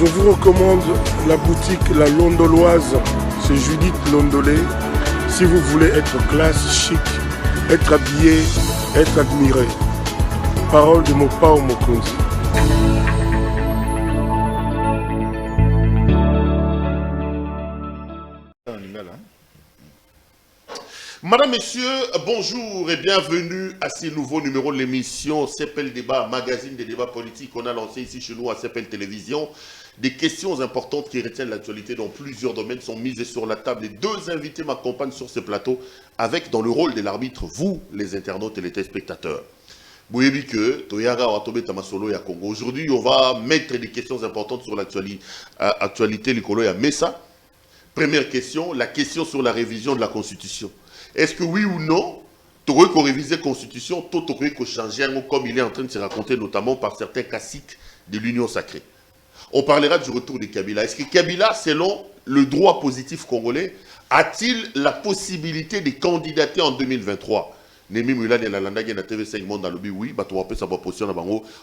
Je vous recommande la boutique La Londoloise, c'est Judith Londolé. Si vous voulez être classe, chic, être habillé, être admiré. Parole de mon Pao Mokonzi. Madame, Messieurs, bonjour et bienvenue à ce nouveau numéro de l'émission CEPEL Débat, magazine des débats politiques qu'on a lancé ici chez nous à CEPEL Télévision. Des questions importantes qui retiennent l'actualité dans plusieurs domaines sont mises sur la table. Les deux invités m'accompagnent sur ce plateau avec, dans le rôle de l'arbitre, vous, les internautes et les téléspectateurs. Aujourd'hui, on va mettre des questions importantes sur l'actualité Likolo et Messa. Première question, la question sur la révision de la Constitution. Est-ce que oui ou non, tu aurais qu'on révise la Constitution, tu aurais qu'on change, comme il est en train de se raconter, notamment par certains classiques de l'Union sacrée. On parlera du retour de Kabila. Est-ce que Kabila, selon le droit positif congolais, a-t-il la possibilité de candidater en 2023? Nemi Mula de la Landa qui na TV5 Monde dans le oui, bah tu rappelles sa position là-bas.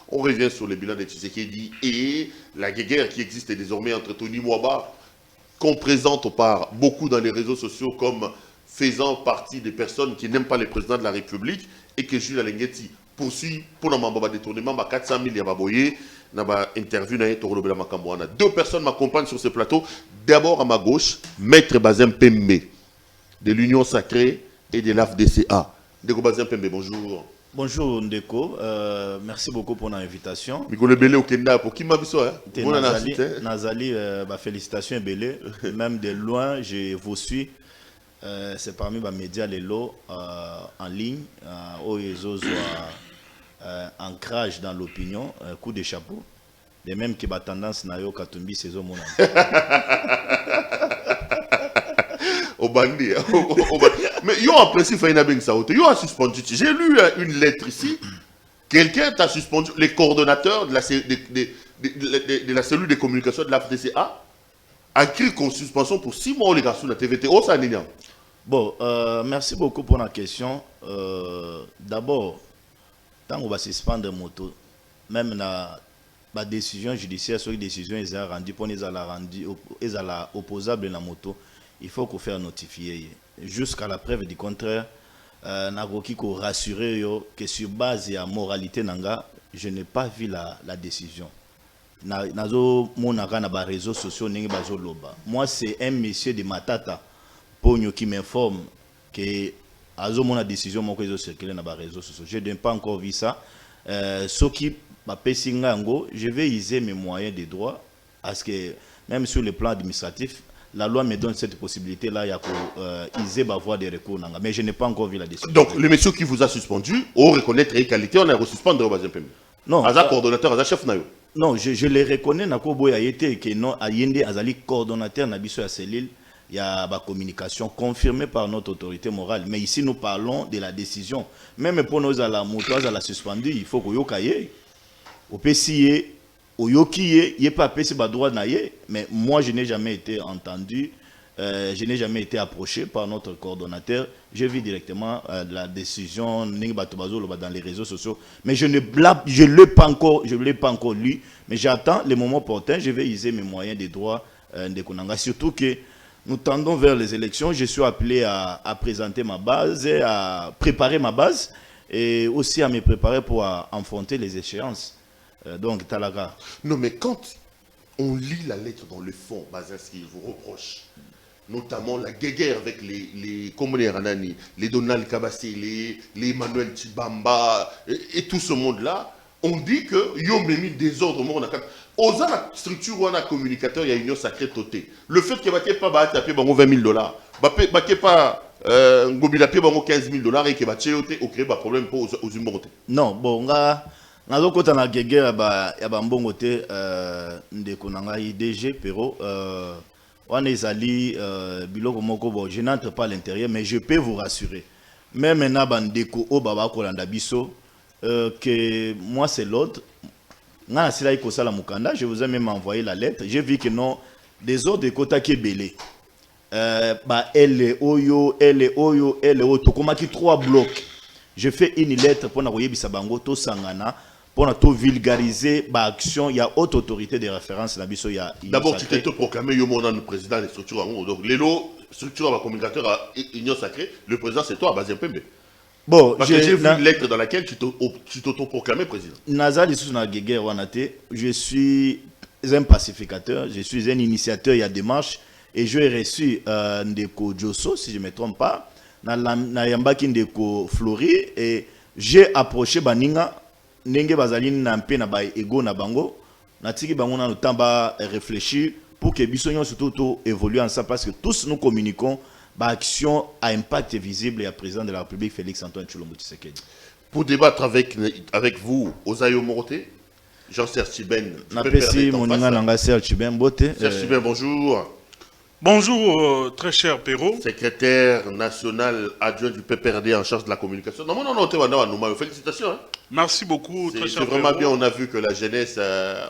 On revient sur le bilan de Tshisekedi et la guerre qui existe désormais entre Tony Mwaba, qu'on présente par beaucoup dans les réseaux sociaux comme faisant partie des personnes qui n'aiment pas le président de la République, et que Jules Alengeti poursuit pour un détournement de 400 000 yababoye, n'a interview na Torolo Makamboana. Deux personnes m'accompagnent sur ce plateau. D'abord à ma gauche, Maître Bazem Pembe de l'Union Sacrée et de l'AFDCA. Ndeko Bazem Pembe, bonjour. Bonjour Ndeko, merci beaucoup pour l'invitation. Mikolo Belé au Kenda, pour qui m'a vu ça? Nazali, félicitations Belé, même de loin, je vous suis. C'est parmi les médias en ligne, où ils ont ancrage dans l'opinion, coup de chapeau. De même que la tendance n'a eu qu'à tomber ces hommes. Au bandit. Mais yo en principe, yo a suspendu. J'ai lu une lettre ici. Quelqu'un t'a suspendu. Les coordonnateurs de la cellule de communication de la FDCA a écrit qu'on suspension pour 6 mois les garçons de la TVT. Oh, ça n'est. Bon, merci beaucoup pour la question. D'abord, tant qu'on va suspendre moto, même la décision judiciaire sur les décisions ils ont rendu pour les opposable dans la moto, il faut qu'on fasse notifier jusqu'à la preuve du contraire. Nagoki ko rassurer que sur base de la moralité nanga, je n'ai pas vu la décision. Nazo monaka na ba réseaux sociaux ningi bazo loba. Moi c'est un monsieur de Matata Pogno qui m'informe que azo mona décision moko ezo circuler na ba réseaux sociaux. Je n'ai pas encore vu ça. Ce qui m'a pesi ngango, je vais user mes moyens de droit parce que même sur le plan administratif, la loi me donne cette possibilité-là, il y a qu'ils aient avoir des recours. Mais je n'ai pas encore vu la décision. Donc, le monsieur qui vous a suspendu, on reconnaît les qualités, on a resuspendre au Bazempem. Non. Aza coordonnateur, Aza chef nayo. Non, je les reconnais, Nakobo a été que non, Ayende Azali coordonnateur Nabiso à Cellule, il y a la communication confirmée par notre autorité morale. Mais ici, nous parlons de la décision. Même pour nous, à la moto, à la suspendue, il faut qu'on y au PCA. Oyoki yé pas payé ba droit naie, mais moi je n'ai jamais été entendu, je n'ai jamais été approché par notre coordonnateur. J'ai vu directement la décision dans les réseaux sociaux, mais je l'ai pas encore lu, mais j'attends le moment opportun. Je vais user mes moyens de droit de Konanga, surtout que nous tendons vers les élections. Je suis appelé à présenter ma base, et à préparer ma base et aussi à me préparer pour affronter les échéances. Donc, Talaga. Non, mais quand on lit la lettre dans le fond, Bazinski vous reproche, notamment la guerre avec les Donald Kabassé, les Emmanuel Tibamba et tout ce monde-là, on dit que Yom mis désordre. Aux la structure où on a communicateur, il y a une union sacrée totée. Le fait qu'il n'y ait pas 20 000 $, il n'y ait pas 15 000 $ et qu'il n'y ait pas de problème pour aux humains. Non, bon, nazo kota na gegera ya ba mbongo te ndeko nanga IDG pero wana ezali biloko moko bo je n'entre pas à l'intérieur mais je peux vous rassurer même na bandeko o baba kolanda biso que moi c'est l'autre ngana sila iko sala mukanda je vous ai même envoyé la lettre j'ai vu que non des autres de kota ki belé elle oyo to komaki 3 blocs. Je fais une lettre pour na koyebisa bango to sangana pour tout vulgariser l'action, il y a haute autorité de référence. D'abord, tu t'es proclamé le président des structures. Donc, les lots, structure, communicateur à Union Sacrée, le président c'est toi, Bazien Pembe. Bon, j'ai vu une lettre dans laquelle tu t'auto-proclamais président. Je suis un pacificateur, je suis un initiateur, il y a démarche, et j'ai reçu Ndeko Djosso, si je ne me trompe pas, na Yambaki Ndeko Flori, et j'ai approché Baninga, Nenge Bazali Nampe na ba ego na bango, na tiki bango na temps ba réfléchir pour que Bissonyon surtout évolue ensemble, parce que tous nous communiquons. Action à impact visible et à président de la République Félix-Antoine Tshilombo Tshisekedi. Pour débattre avec vous, Ozayo Moroté, Jean-Serge Tchiben. Napesi Moninga Nanga Serge Tchiben Bote. Serge Tchiben, bonjour. Bonjour, très cher Perrault. Secrétaire national adjoint du PPRD en charge de la communication. Non, félicitations. Hein. Merci beaucoup, très cher Perrault. C'est vraiment bien, on a vu que la jeunesse,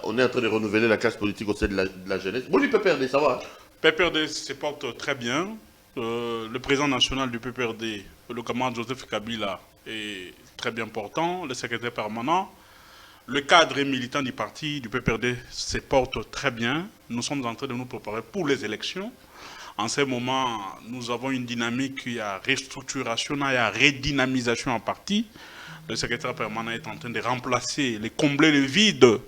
on est en train de renouveler la classe politique au sein de la jeunesse. Bon, lui, PPRD, ça va. PPRD se porte très bien. Le président national du PPRD, le camarade Joseph Kabila, est très bien portant, le secrétaire permanent. Le cadre militant du parti, du PPRD, se porte très bien. Nous sommes en train de nous préparer pour les élections. En ce moment, nous avons une dynamique, il y a restructuration, il y a redynamisation en parti. Le secrétaire permanent est en train de remplacer, de combler le vide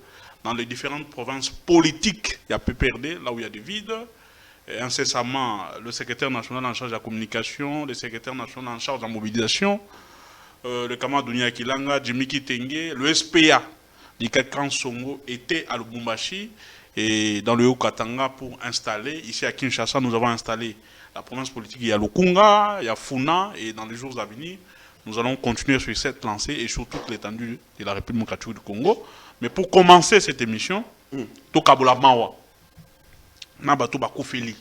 dans les différentes provinces politiques. Il y a PPRD, là où il y a des vides. Et incessamment, le secrétaire national en charge de la communication, le secrétaire national en charge de la mobilisation, le camarade Dunia Kilanga, Jimmy Kitenge, le SPA, Dikakan Songo était à Lubumbashi et dans le Haut-Katanga pour installer. Ici à Kinshasa, nous avons installé la province politique. Il y a Lukunga, il y a Funa et dans les jours à venir, nous allons continuer sur cette lancée et sur toute l'étendue de la République démocratique du Congo. Mais pour commencer cette émission, Tokabola Mawa. Nabato bakofeli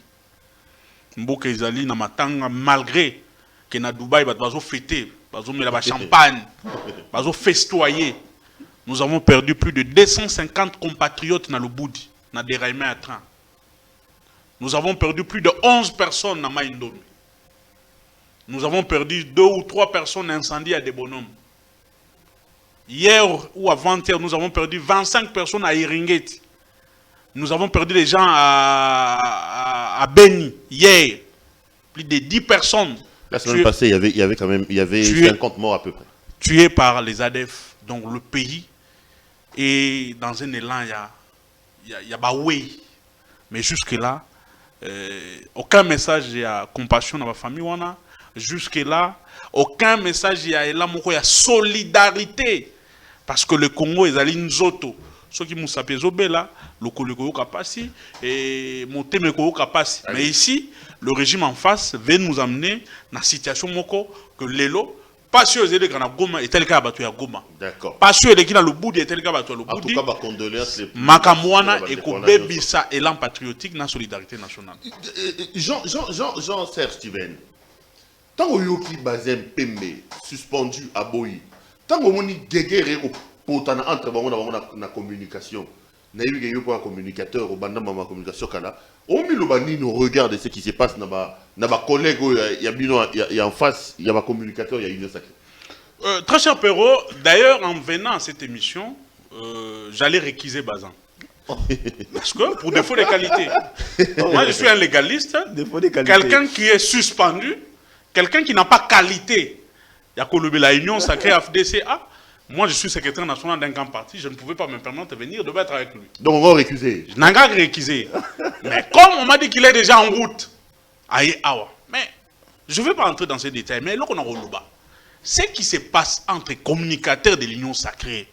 mboka ezali na matanga malgré que na Dubaï bazo fêter bazo mela ba champagne bazo festoyer. Nous avons perdu plus de 250 compatriotes dans le Boudi na déraillement à train. Nous avons perdu plus de 11 personnes na Maïndomi. Nous avons perdu 2 ou 3 personnes incendiées à des bonhommes. Hier ou avant-hier, nous avons perdu 25 personnes à Iringeti. Nous avons perdu des gens à Beni, hier. Plus de 10 personnes. La semaine passée, il y avait 50 morts à peu près. Tués par les ADF. Donc le pays est dans un élan, il y a Baoué. Mais jusque-là, aucun message il y a compassion dans la famille. Jusque-là, aucun message il y a solidarité. Parce que le Congo est allé Nzoto. Ceux qui m'ont sapé Zobela, le Koleko Kapasi et Montemeko Kapasi. Mais ici, le régime en face veut nous amener dans la situation moko que l'élo, pas sûr les gens Goma et tel cas battu à Goma. D'accord. Pas sûr les gens le Boudi et tel cas battu à le Boudi. En tout cas, ma condoléance. Makamwana et Kobebisa élan patriotique dans la solidarité nationale. Jean-Serge Tchiben, tant que Yoki Bazem Pembe suspendu à Boyi, tant que Moni Guéguerre entre la communication, na eu gagné pour un communicateur au bandam ma communication kala. On met le bani nous regarde ce qui se passe na ba collègue il y a en face il y a un communicateur il y a une sacrée. Très cher Perrault, d'ailleurs en venant à cette émission, j'allais réquiser Bazan. Parce que pour défaut de qualité, moi je suis un légaliste, quelqu'un qui est suspendu, quelqu'un qui n'a pas qualité. Il y a la Union sacrée FDCA. Moi, je suis secrétaire national d'un grand parti, je ne pouvais pas me permettre de venir débattre avec lui. Donc, on va récuser. Je n'ai pas récusé. Mais comme on m'a dit qu'il est déjà en route, aïe, awa. Mais je ne vais pas entrer dans ces détails, mais là, on a relevé. Ce qui se passe entre communicateurs de l'Union sacrée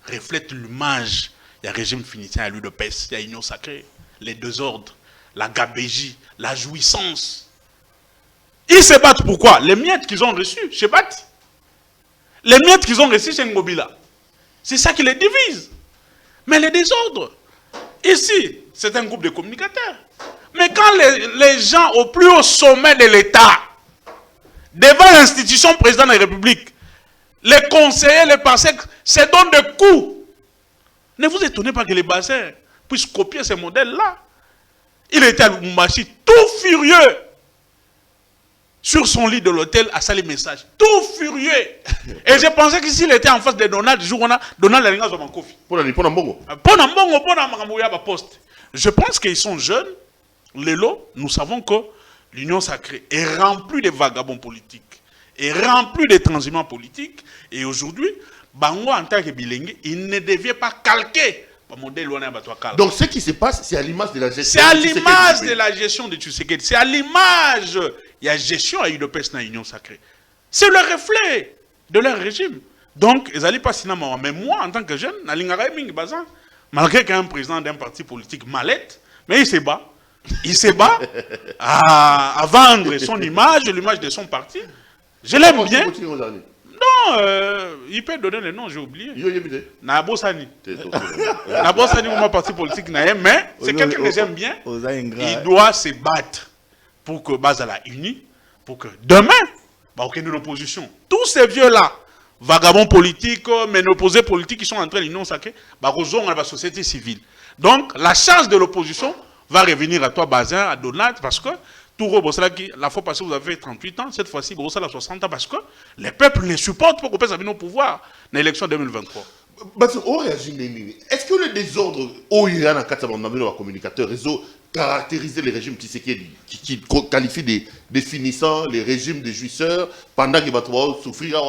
reflète l'image. Il y a régime finissant à l'UDPS, il y a l'Union sacrée, les deux ordres, la gabégie, la jouissance. Ils se battent pourquoi? Les miettes qu'ils ont reçues, se battent. Les miettes qu'ils ont reçues chez Ngobila. C'est ça qui les divise. Mais les désordres. Ici, c'est un groupe de communicateurs. Mais quand les gens au plus haut sommet de l'État, devant l'institution président de la République, les conseillers, les passés, se donnent des coups. Ne vous étonnez pas que les bassins puissent copier ces modèles-là. Il était à Lubumbashi tout furieux. sur son lit de l'hôtel à saler message. Tout furieux. Et je pensais que s'il était en face de Donald, Donald a un kofi. Je pense qu'ils sont jeunes. Lélo, nous savons que l'Union sacrée est remplie de vagabonds politiques, est remplie de transhumants politiques. Et aujourd'hui, Bango en tant que bilingue, il ne devait pas calquer. Donc ce qui se passe, c'est à l'image de la gestion. C'est à l'image de la gestion de Tshisekedi. C'est à l'image. Il y a gestion à UDPS dans l'Union sacrée. C'est le reflet de leur régime. Donc, ils n'allaient pas cinéma. Mais moi, en tant que jeune, malgré qu'il y ait un président d'un parti politique mallette, mais il se bat. Il se bat à vendre son image, l'image de son parti. Je l'aime bien. Non, il peut donner le nom, j'ai oublié. Nabosani. Nabosani, mon parti politique, mais c'est quelqu'un que j'aime bien. Il doit se battre pour que Bazala unie, pour que demain, aucune opposition. Tous ces vieux-là, vagabonds politiques, mais opposés politiques qui sont entrés à l'Union sacrée, rejoindre la société civile. Donc, la charge de l'opposition va revenir à toi, Bazin, à Donald, parce que la fois passée, vous avez 38 ans, cette fois-ci, vous avez 60 ans, parce que les peuples les supportent pour qu'on puisse avoir au pouvoir dans l'élection 2023. Est-ce que le désordre au Iran, en communicateur, réseau, caractériser les régimes qui qualifient des définissants, les régimes des jouisseurs, pendant qu'ils vont souffrir,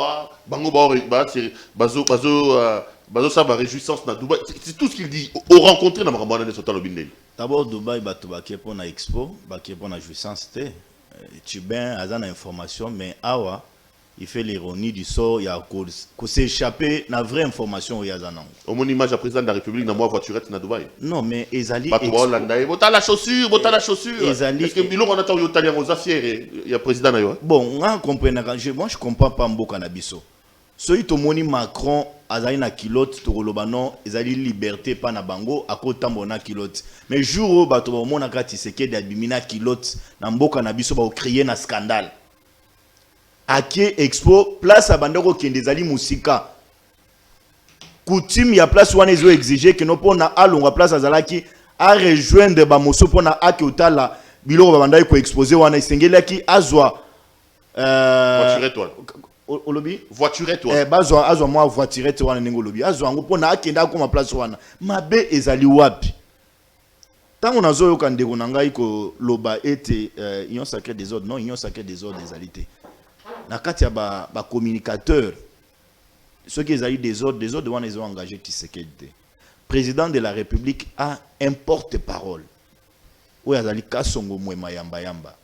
ça va réjouissance dans Dubaï. C'est tout ce qu'il dit. Au rencontré dans Marambana de Sotal Obindel. D'abord, Dubaï, qui est pour la expo, qui est pour la jouissance. Tu as une information, mais awa, il fait l'ironie du sort, il y a qu'on s'est échappé la vraie information au Yazanan. Au mon image, à président de la République, dans ma voiturette, dans Dubaï. Non, mais Ezali. Bota la chaussure, bota la chaussure. Ezali. Est-ce que Milo, on attend Yotalia aux affaires, il y a président d'ailleurs. Bon, on comprend. Moi, je ne comprends pas Mbo Kanabiso. Soy to moni Macron azali na kilote to kolobano ezali liberté pa na bango akota mbona kilote mais jour bato ba mona ka Tshisekedi abimina kilote na mboka na biso ba créer na scandale akie expo place abandoko kende ezali musika coutume ya place wana ezo exiger que no pona alonga place azalaki a rejoindre ba moso pona ake otala biloko babandai ko exposer wana isengelaki azwa Olobi voiturette toi azwa moi voiturette wana ningo lobi azwa ngo pona akenda ko ma place wana mabe ezali wapi tango nazo yoka ndeko na ngai ko loba ete union sacrée des ordres non union sacrée des ordres des alités na kati ya ba communicateur ceux qui ezali des ordres wana ils ont engagé Tshisekedi président de la République a un porte-parole ou azali Kasongo Mwema yamba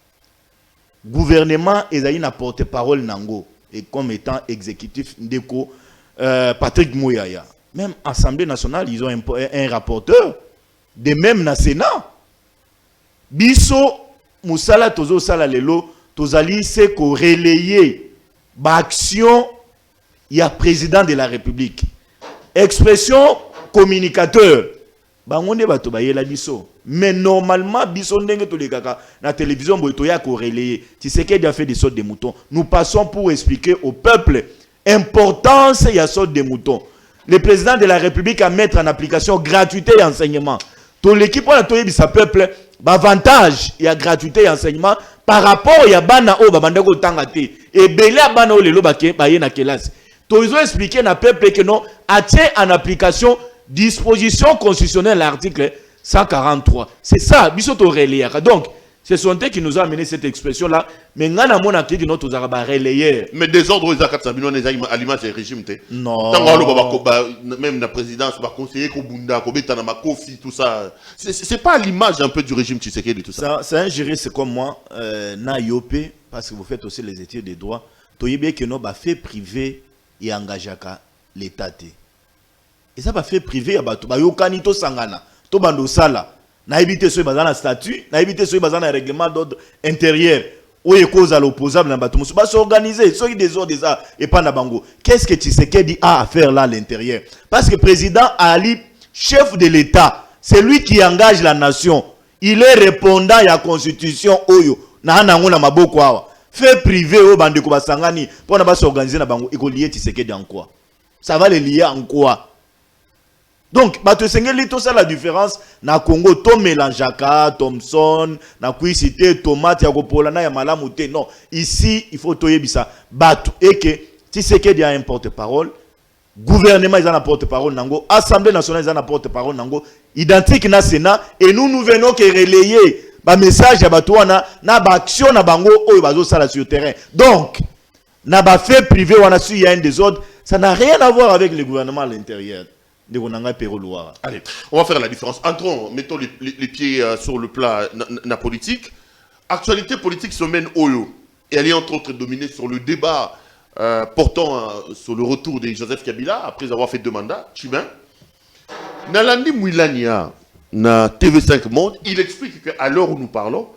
gouvernement ezali na porte-parole nango et comme étant exécutif Ndeko Patrick Mouyaya. Même Assemblée nationale, ils ont un rapporteur. De même na Sénat. Biso Moussala Tozo Sala Lelo, Tozali c'est qu'on relayer l'action il y a président de la République. Expression communicateur. Bangonde bato bayela biso. Mais normalement, biso ndenge to lekaka na télévision boy to ya ko relayer. Tshisekedi a fait des sortes de moutons. Nous passons pour expliquer au peuple importance ya sorte de moutons. Le président de la République a mettre en application gratuité et enseignement. To l'équipe pour la toyebisa peuple avantage il y a gratuité et enseignement par rapport ya bana o babandako tangate et belé bana o lelo baye na classe. To ils ont expliqué na peuple que non a tient en application disposition constitutionnelle l'article 143. C'est ça, bisoto relayer. Donc, ce sont eux qui nous ont amené cette expression-là. Mais nous avons dit que nous avons relayer. Mais des ordres, à l'image du régime. Non. Même la présidence, le conseiller Kobunda, Kofi, tout ça. C'est pas l'image un peu du régime Tshisekedi, tout ça. C'est un juriste comme moi, na Yopé, parce que vous faites aussi les études des droits. Toyebe que nous avons fait privé et engagé l'État. Et ça va fait privé, bah yokani to sangana, to bando sala. Na évité ce bazana statut, na évité ce bazana règlement d'ordre intérieur. Ou est cause à l'opposable dans bateau. Bah s'organiser, ceux qui des ordres ça et pas na bango. Qu'est-ce que Tshisekedi a à faire là à l'intérieur? Parce que le président Ali, chef de l'État, c'est lui qui engage la nation. Il est répondant à la constitution oyo. Na na maboko awa. Fait privé au bande ko basangani pour na ba s'organiser na bango. Il faut lier Tshisekedi en quoi? Ça va les lier en quoi? Donc, bato sengeli tout ça la différence na Congo to mélangeaka Thomson na kuisité tomate ya kopola na ya malamu te. Non, ici il faut toyebisa bato et que si c'est que il y a un porte-parole, gouvernement ils en a porte-parole nango, assemblée nationale ils en a porte-parole nango, identique na Sénat et nous venons que relayer ba message ya bato wana na ba action na bango oyo bazo sala sur le terrain. Donc, na ba fait privé wana su il y a un désordre, ça n'a rien à voir avec le gouvernement à l'intérieur. Allez, on va faire la différence. Entrons, mettons les pieds sur le plat politique. Actualité politique se mène au yo. Et elle est entre autres dominée sur le débat portant sur le retour de Joseph Kabila après avoir fait 2 mandats. Chubin. Nalandi Mouilania, na TV5 Monde, il explique qu'à l'heure où nous parlons,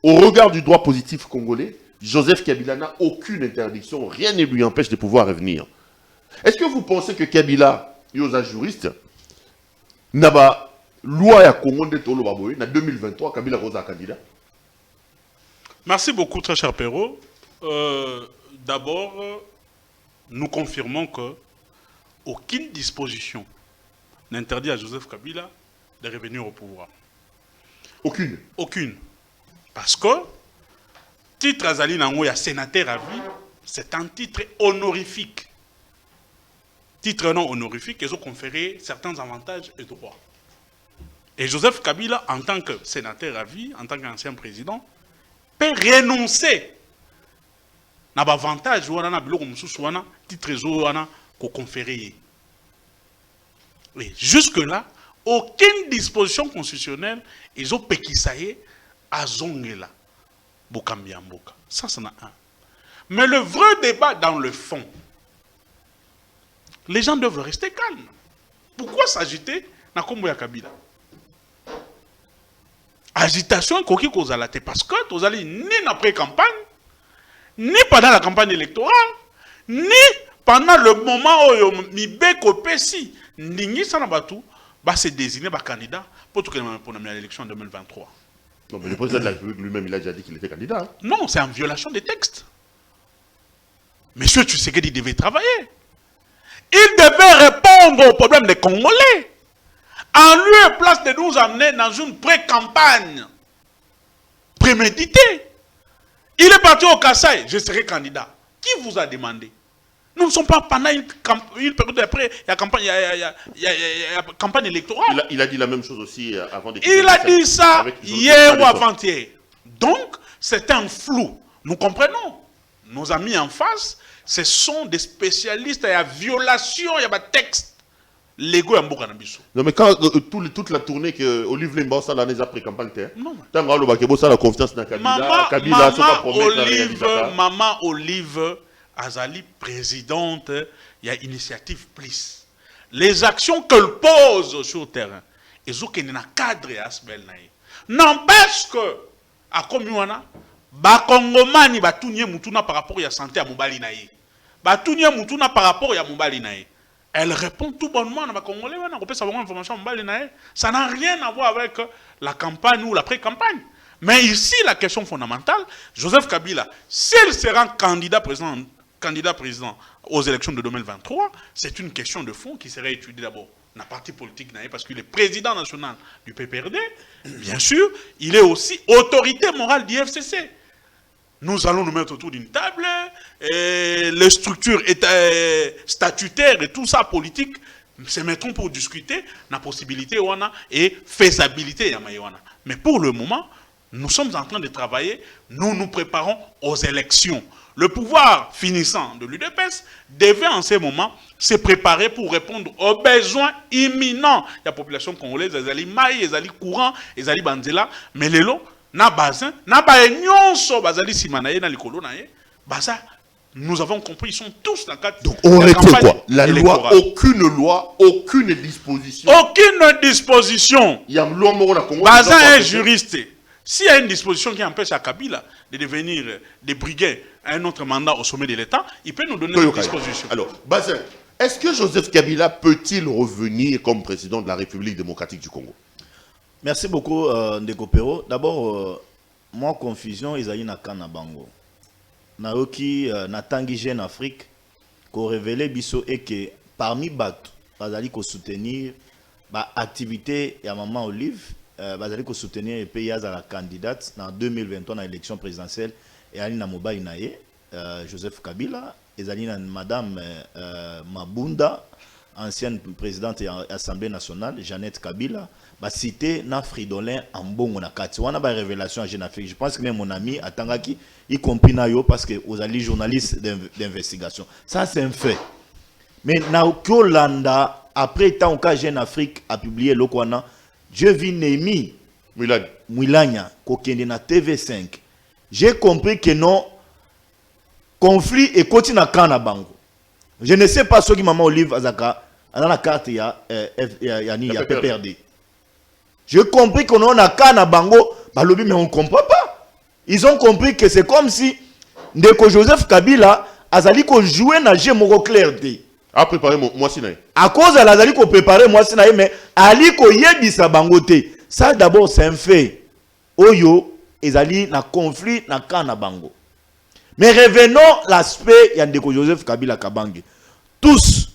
au regard du droit positif congolais, Joseph Kabila n'a aucune interdiction, rien ne lui empêche de pouvoir revenir. Est-ce que vous pensez que Kabila, aux juristes, naba loi ya Congo de Tolo Baboy, na 2023, Kabila Rosa candidat? Merci beaucoup, très cher Perrault. D'abord, nous confirmons que aucune disposition n'interdit à Joseph Kabila de revenir au pouvoir. Aucune? Aucune. Parce que titre Azali Nangoya sénateur à vie, c'est un titre honorifique. Titre non honorifique, ils ont conféré certains avantages et droits. Et Joseph Kabila, en tant que sénateur à vie, en tant qu'ancien président, peut renoncer à l'avantage ou à un titre qu'on conféré. Et jusque-là, aucune disposition constitutionnelle, ils ont péquissaillé à Zongela, Bokambiamboka. Ça, c'en a un. Mais le vrai débat dans le fond, les gens doivent rester calmes. Pourquoi s'agiter na Kombo ya Kabila? Agitation koki kozalate parce que tozali ni après campagne, ni pendant la campagne électorale, ni pendant le moment où Mibeko Pessi ndingi sana batu ba se désigner ba candidat pour l'élection en 2023. Non, mais le président de la République lui-même il a déjà dit qu'il était candidat. Hein? Non, c'est en violation des textes. Monsieur Tshisekedi devait travailler. Il devait répondre aux problèmes des Congolais. En lieu et place de nous amener dans une pré-campagne préméditée. Il est parti au Kassai, je serai candidat. Qui vous a demandé? Nous ne sommes pas pendant une période après, il y a campagne électorale. Il a dit la même chose aussi avant de... Il a dit ça hier ou avant-hier. Donc, c'est un flou. Nous comprenons. Nos amis en face, ce sont des spécialistes à la violation, il y a des textes légaux à Mbokanabiso. Non, mais quand toute la tournée que Olive Limba ça l'année après campagne, tant que la confiance dans Kabila, Maman Olive Azali, présidente, il y a Initiative Plus. Les actions qu'elle pose sur le terrain, ils ont un cadre à Asbel. N'empêche que, à Komiwana, Bakongomani batunye mutuna par rapport à la santé à Mobali naïe. Batunye mutuna par rapport à Mobali naïe. Elle répond tout bonnement à Congolais. On peut savoir l'information à Mobali naïe. Ça n'a rien à voir avec la campagne ou la pré-campagne. Mais ici, la question fondamentale, Joseph Kabila, s'il sera candidat président aux élections de 2023, c'est une question de fond qui serait étudiée d'abord dans la partie politique, parce qu'il est président national du PPRD, bien sûr, il est aussi autorité morale du FCC. Nous allons nous mettre autour d'une table, et les structures statutaires et tout ça politique se mettront pour discuter la possibilité et faisabilité. Mais pour le moment, nous sommes en train de travailler, nous nous préparons aux élections. Le pouvoir finissant de l'UDPS devait en ce moment se préparer pour répondre aux besoins imminents de la population congolaise. Les ali maï, les ali courant, les ali banzela, mais les lots, na bazin, na baenionso, bazali simanaye, na likolo naye, baza, nous avons compris, ils sont tous dans le cadre. Donc on retient quoi? La loi, aucune disposition. Aucune disposition. Baza est juriste. S'il y a une disposition qui empêche à Kabila de devenir des brigades à un autre mandat au sommet de l'État, il peut nous donner une disposition. Alors, Bazin, est-ce que Joseph Kabila peut-il revenir comme président de la République démocratique du Congo? Merci beaucoup, Ndeko Perrault. D'abord, moi, confusion, ils ont une canne bango. Naoki, Natangi Jeune Afrique, qu'on révélait biso et que parmi Bat, Bazali ko soutenir ba activité ya maman Olive bazali ko soutenir et pays à la candidate en 2023 dans l'élection présidentielle et ali na mobile naye Joseph Kabila ezali na madame Mabunda ancienne présidente de l'Assemblée nationale Jeannette Kabila ba cité na Fridolin en bongo na kati wana ba révélation à Jeune Afrique. Je pense que même mon ami atangaki y compris na yo parce que aux ali journalistes d'investigation. Ça c'est un fait. Mais na Kolanda après tant que Jeune Afrique a publié le Kwana je vis Némi Mwilanya kokende na TV5. J'ai compris que non conflit et continue à kana bango. Je ne sais pas ce qui maman Olive Azaka dans la carte il y a PPRD. J'ai compris qu'on a kana bango balobi mais on comprend pas. Ils ont compris que c'est comme si Ndeko Joseph Kabila azali ko jouer na jeu moko clarté. A préparé moi sinaï. À cause de l'azali ko préparer moi sinaï mais ali ko yebisa bangote. Ça d'abord c'est un fait. Oyo ezali na conflit na kana bango. Mais revenons à l'aspect Ndeko Joseph Kabila Kabange. Tous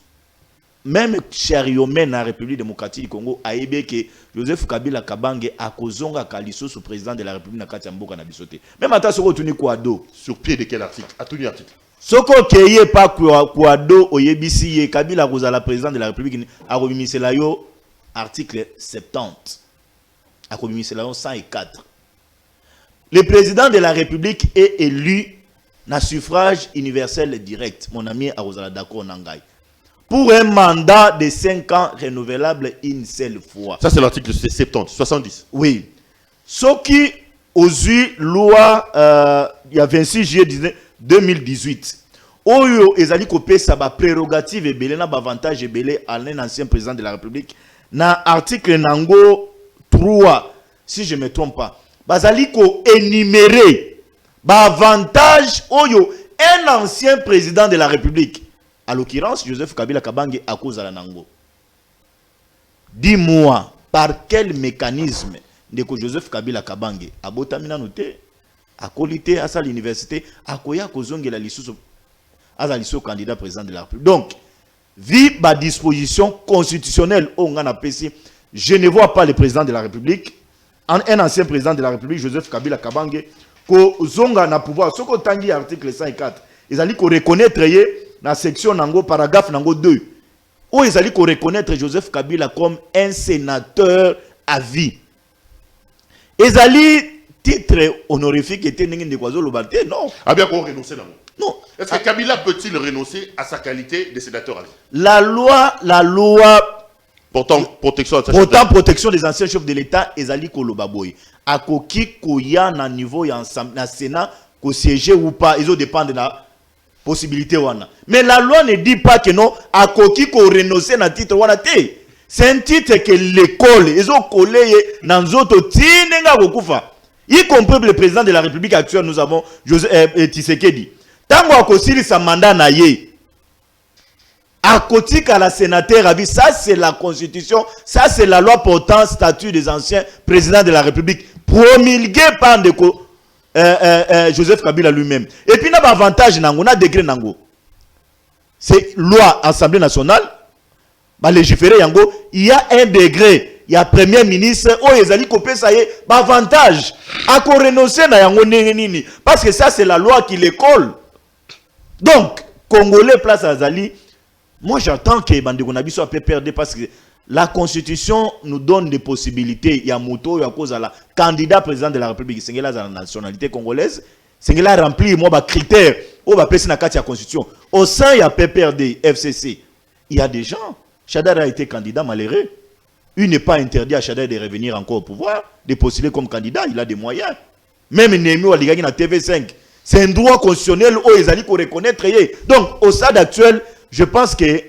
même chériomène dans la République démocratique du Congo a aimé que Joseph Kabila Kabange a kozonga kaliso sous président de la République na kati mboka na bisote. Même ata soko tuni kwado sur pied de quel article? A tenu article. Soko keye pa kwado oyebisi ye Kabila kozala président de la République a remisela yo article 70. A remisela yo 104. Le président de la République est élu na suffrage universel direct. Mon ami Arozala d'accord Nangai. Pour un mandat de 5 ans renouvelable une seule fois. Ça c'est l'article 70, 70. Oui. Ce qui aujourd'hui loi il y a 26 juillet 2018. Oyo ezali kopé sa ba prérogative et belé na ba avantage et belé à un ancien président de la République. Na article nango 3 si je me trompe pas. Bazali ko énumérer ba avantage oyo un ancien président de la République. À l'occurrence, Joseph Kabila Kabange à cause de la Nango. Dis-moi, par quel mécanisme de que Joseph Kabila Kabange a botamina noté, a qualité à sa l'université, a koya kozonge la lisusu, à la lisusu candidat président de la République. Donc, vu ma disposition constitutionnelle, je ne vois pas le président de la République, un ancien président de la République, Joseph Kabila Kabange, kozonga na pouvoir, ce qu'on tangi article 104, ils allaient reconnaître la section nango paragraphe nango 2 où ils allaient reconnaître Joseph Kabila comme un sénateur à vie. Ils allaient titre honorifique était n'engende kwazo lobate non. A bien qu'on renoncer nango. Non. Est-ce que Kabila peut-il renoncer à sa qualité de sénateur à vie? La loi pourtant protection des anciens chefs de l'État ezali kolobaboy. Akoki koya na niveau ya na Sénat ko siéger ou pas, ils ont dépendre de la possibilité wana. Mais la loi ne dit pas que non à koki ko renoncer na titre wana te. C'est un titre que l'école ils ont collé dans autres tinenga kokufa. Y compris le président de la République actuelle nous avons Joseph Tshisekedi. Tango akosili sa mandat na ye. À côté à la sénateur a vu ça c'est la constitution, ça c'est la loi portant statut des anciens présidents de la République promulguée par Ndeko Joseph Kabila lui-même. Et puis, il y a un avantage, il y a un degré. C'est loi Assemblée nationale, légiférer, il y a un degré. Il y a premier ministre, oh, ils allaient copier ça y est, avantage. À quoi renoncer, parce que ça, c'est la loi qui les colle. Donc, Congolais, place à Zali, moi j'attends que Bandeko soit PPRD parce que la Constitution nous donne des possibilités. Il y a Moto, il y a cause à la candidat président de la République. C'est la nationalité congolaise. C'est là rempli moi critères. On va passer dans la Constitution. Au sein il y a PPRD, FCC. Il y a des gens. Chadar a été candidat malheureux. Il n'est pas interdit à Chadar de revenir encore au pouvoir, de postuler comme candidat. Il a des moyens. Même Némi a gagné dans TV5. C'est un droit constitutionnel où ils allaient reconnaître. Donc au stade actuel, je pense que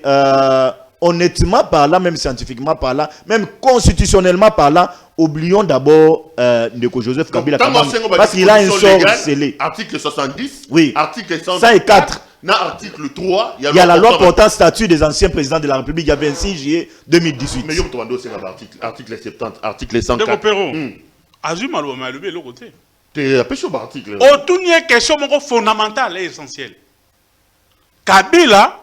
honnêtement parlant, même scientifiquement parlant, même constitutionnellement parlant, oublions d'abord Ndeko Joseph Kabila parce qu'il a un sort scellé. Article 70, oui. Article 104, article 3, il y a la loi portant statut des anciens présidents de la République, il y a 26 juillet 2018. Mais il y a article 70, article 104. Ndeko Perron, Azuma Louamaloubi est l'autre côté. Tu as pêché au article. Autour d'une question fondamentale et essentielle. Kabila,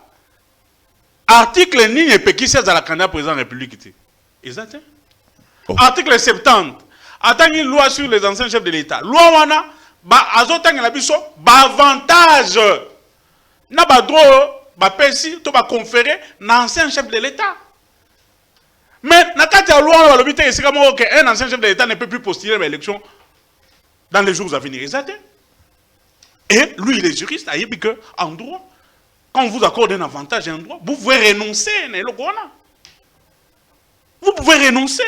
article ni et qui c'est à la candidat président de la République. Exact. Oh. Article 70. Attends une loi sur les anciens chefs de l'État. Loi wana ba azotang la biso ba avantage na ba droit ba pesi to ba conférer na ancien chef de l'État. Mais na kati ya loi ba lobité c'est comme un ancien chef de l'État ne peut plus postuler à l'élection dans les jours à venir. Exact. Et lui il est juriste, il dit que en droit quand on vous accorde un avantage et un droit, vous pouvez renoncer. Vous pouvez renoncer.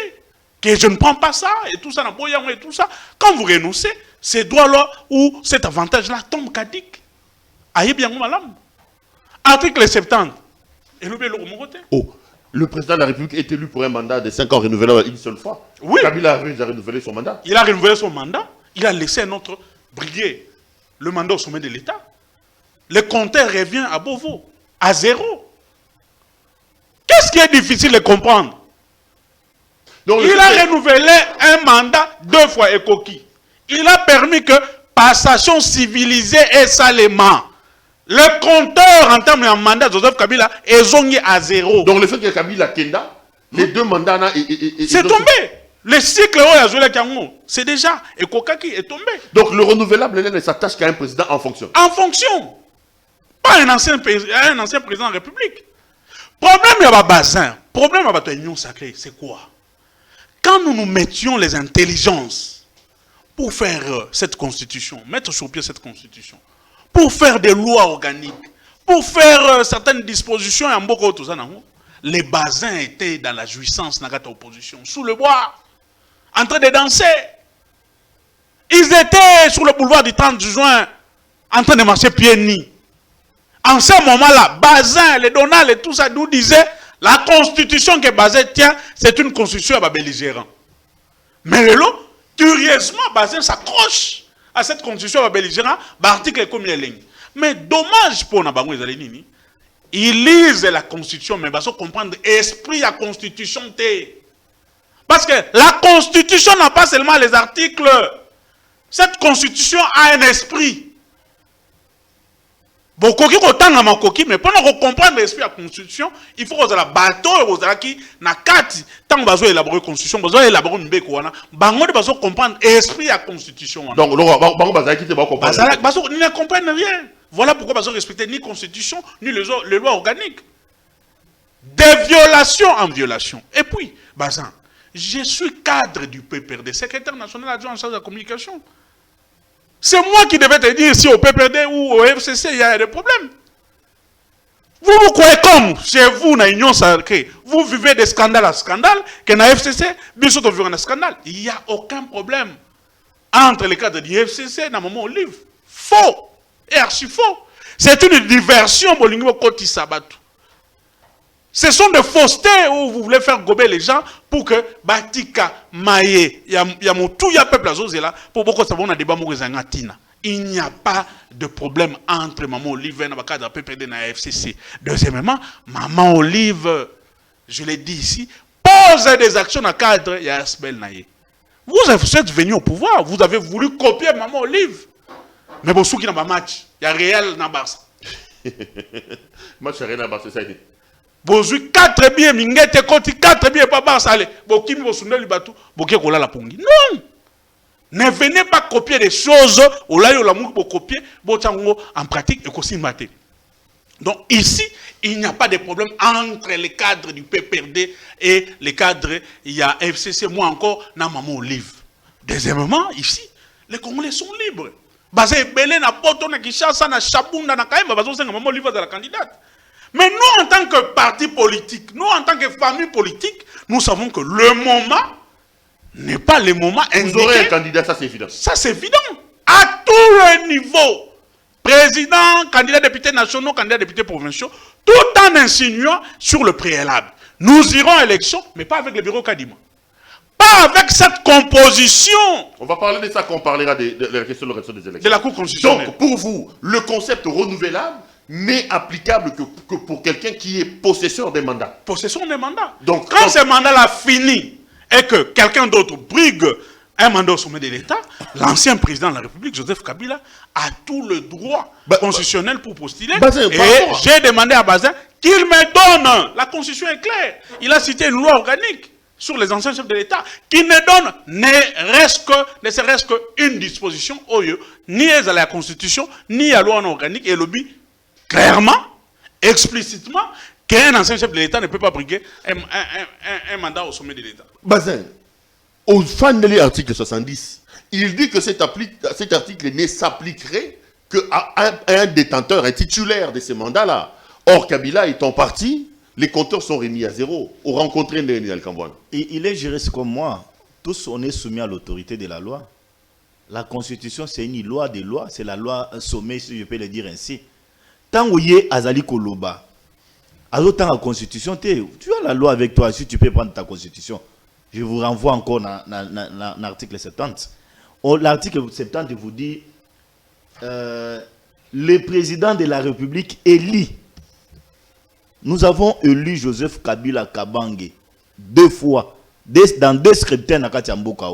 Que je ne prends pas ça, et tout ça, et tout ça. Quand vous renoncez, ces droits-là ou cet avantage-là tombe caduc. Aïe bien, madame. Article 70. Et le oh, le président de la République est élu pour un mandat de 5 ans renouvelable une seule fois. Oui. Kabila a renouvelé son mandat. Il a renouvelé son mandat. Il a laissé un autre briguer le mandat au sommet de l'État. Le compteur revient à Beauvau, à 0. Qu'est-ce qui est difficile de comprendre? Donc, il a renouvelé un mandat 2 fois et coquille. Il a permis que passation civilisée et salement. Le compteur en termes de mandat de Joseph Kabila est zongué à 0. Donc le fait que Kabila Kenda, les 2 mandats... c'est tombé. Le cycle c'est déjà et Kokaki est tombé. Donc le renouvelable ne s'attache qu'à un président en fonction. En fonction. Pas un ancien président de la République. Problème il y a bazin. Problème il y a union sacrée. C'est quoi? Quand nous nous mettions les intelligences pour faire cette constitution, mettre sur pied cette constitution, pour faire des lois organiques, pour faire certaines dispositions, les bazins étaient dans la jouissance de l'opposition, sous le bois, en train de danser. Ils étaient sur le boulevard du 30 juin, en train de marcher pieds nus. En ce moment-là, Bazin, les Donald et tout ça nous disaient la constitution que Bazin tient, c'est une constitution à belligérant. Mais le lot, curieusement, Bazin s'accroche à cette constitution à belligérant, l'article est comme il est. Mais dommage pour Nabango et Nini, ils lisent la constitution, mais ils comprendre l'esprit de la constitution. Parce que la constitution n'a pas seulement les articles. Cette constitution a un esprit. Beaucoup qui ont ma coquille, mais pendant qu'on comprenne l'esprit de la constitution, il faut que la bateau et qui na kati tant que bazo élaborer constitution, bazo élaborer une békouana, bango de bazo comprendre l'esprit de la constitution. Donc bango bazo qui te va comprendre. Bazo ne comprennent rien. Voilà pourquoi bazo respecter ni constitution ni les lois organiques. Des violations en violation. Et puis, Bazin, je suis cadre du PPRD, secrétaire national adjoint en charge de la communication. C'est moi qui devais te dire si au PPRD ou au FCC il y a des problèmes. Vous vous croyez comme chez vous, dans l'Union sacrée, vous vivez de scandale à scandale, que dans l'FCC, bien sûr, vous vivez un scandale. Il n'y a aucun problème entre les cadres du FCC et dans le moment Olive. Faux et archi faux. C'est une diversion, Bolingo Koti Sabatou. Ce sont des faussetés où vous voulez faire gober les gens pour que Batika, Maye, tout y a peuple à Zozela, pour beaucoup de a débat Morizangatina. Il n'y a pas de problème entre Maman Olive et le PPD et la FCC. Deuxièmement, Maman Olive, je l'ai dit ici, pose des actions dans le cadre de Yasbel Naye. Vous êtes venu au pouvoir, vous avez voulu copier Maman Olive. Mais bon, ceux qui n'ont pas match, il y a réel dans Barça. Match réel dans Barça, ça a été. Bozui 4 billets, mingete koti 4 billets pas bas salé. Bokimi bosundel libatu, boké kola la pongi. Non! Ne venez pas copier des choses, au là yo la mou pour copier, botango en pratique et kosi maté. Donc ici, il n'y a pas de problème entre les cadres du PPRD et les cadres, il y a FCC, moi encore, na maman Olive. Deuxièmement, ici, les Congolais sont libres. Basé belé na poto na Kinshasa na Chabunda na Kaïba, bazo senga maman Olive de la candidate. Mais nous, en tant que parti politique, nous, en tant que famille politique, nous savons que le moment n'est pas le moment indiqué. Vous aurez un candidat, ça c'est évident. Ça c'est évident. À tous les niveaux. Président, candidat député nationaux, candidat député provinciaux, tout en insinuant sur le préalable. Nous irons à l'élection, mais pas avec le bureau Kadima. Pas avec cette composition. On va parler de ça quand on parlera de la question de l'organisation des élections. De la Cour constitutionnelle. Donc, pour vous, le concept renouvelable n'est applicable que pour quelqu'un qui est possesseur des mandats. Possession des mandats. Donc, quand ce mandat-là finit et que quelqu'un d'autre brigue un mandat au sommet de l'État, l'ancien président de la République, Joseph Kabila, a tout le droit constitutionnel pour postuler. Et j'ai demandé à Bazin qu'il me donne. La Constitution est claire. Il a cité une loi organique sur les anciens chefs de l'État qui ne donnent ne serait-ce qu'une disposition ni à la Constitution, ni à la loi organique et lobby clairement, explicitement, qu'un ancien chef de l'État ne peut pas briguer un mandat au sommet de l'État. Bazin, au fin de l'article 70, il dit que cet article ne s'appliquerait qu'à un détenteur, un titulaire de ce mandat-là. Or, Kabila étant parti, les compteurs sont remis à zéro. Au rencontré Ndeni Al-Kambouane. Il est juriste comme moi. Tous, on est soumis à l'autorité de la loi. La Constitution, c'est une loi des lois. C'est la loi sommet, si je peux le dire ainsi. Tant que y a Azali Koloba, tant la Constitution, tu as la loi avec toi, si tu peux prendre ta Constitution. Je vous renvoie encore dans l'article 70. L'article 70 vous dit le président de la République élit. Nous avons élu Joseph Kabila Kabange 2 fois, dans 2 scripteurs na Katiamboka.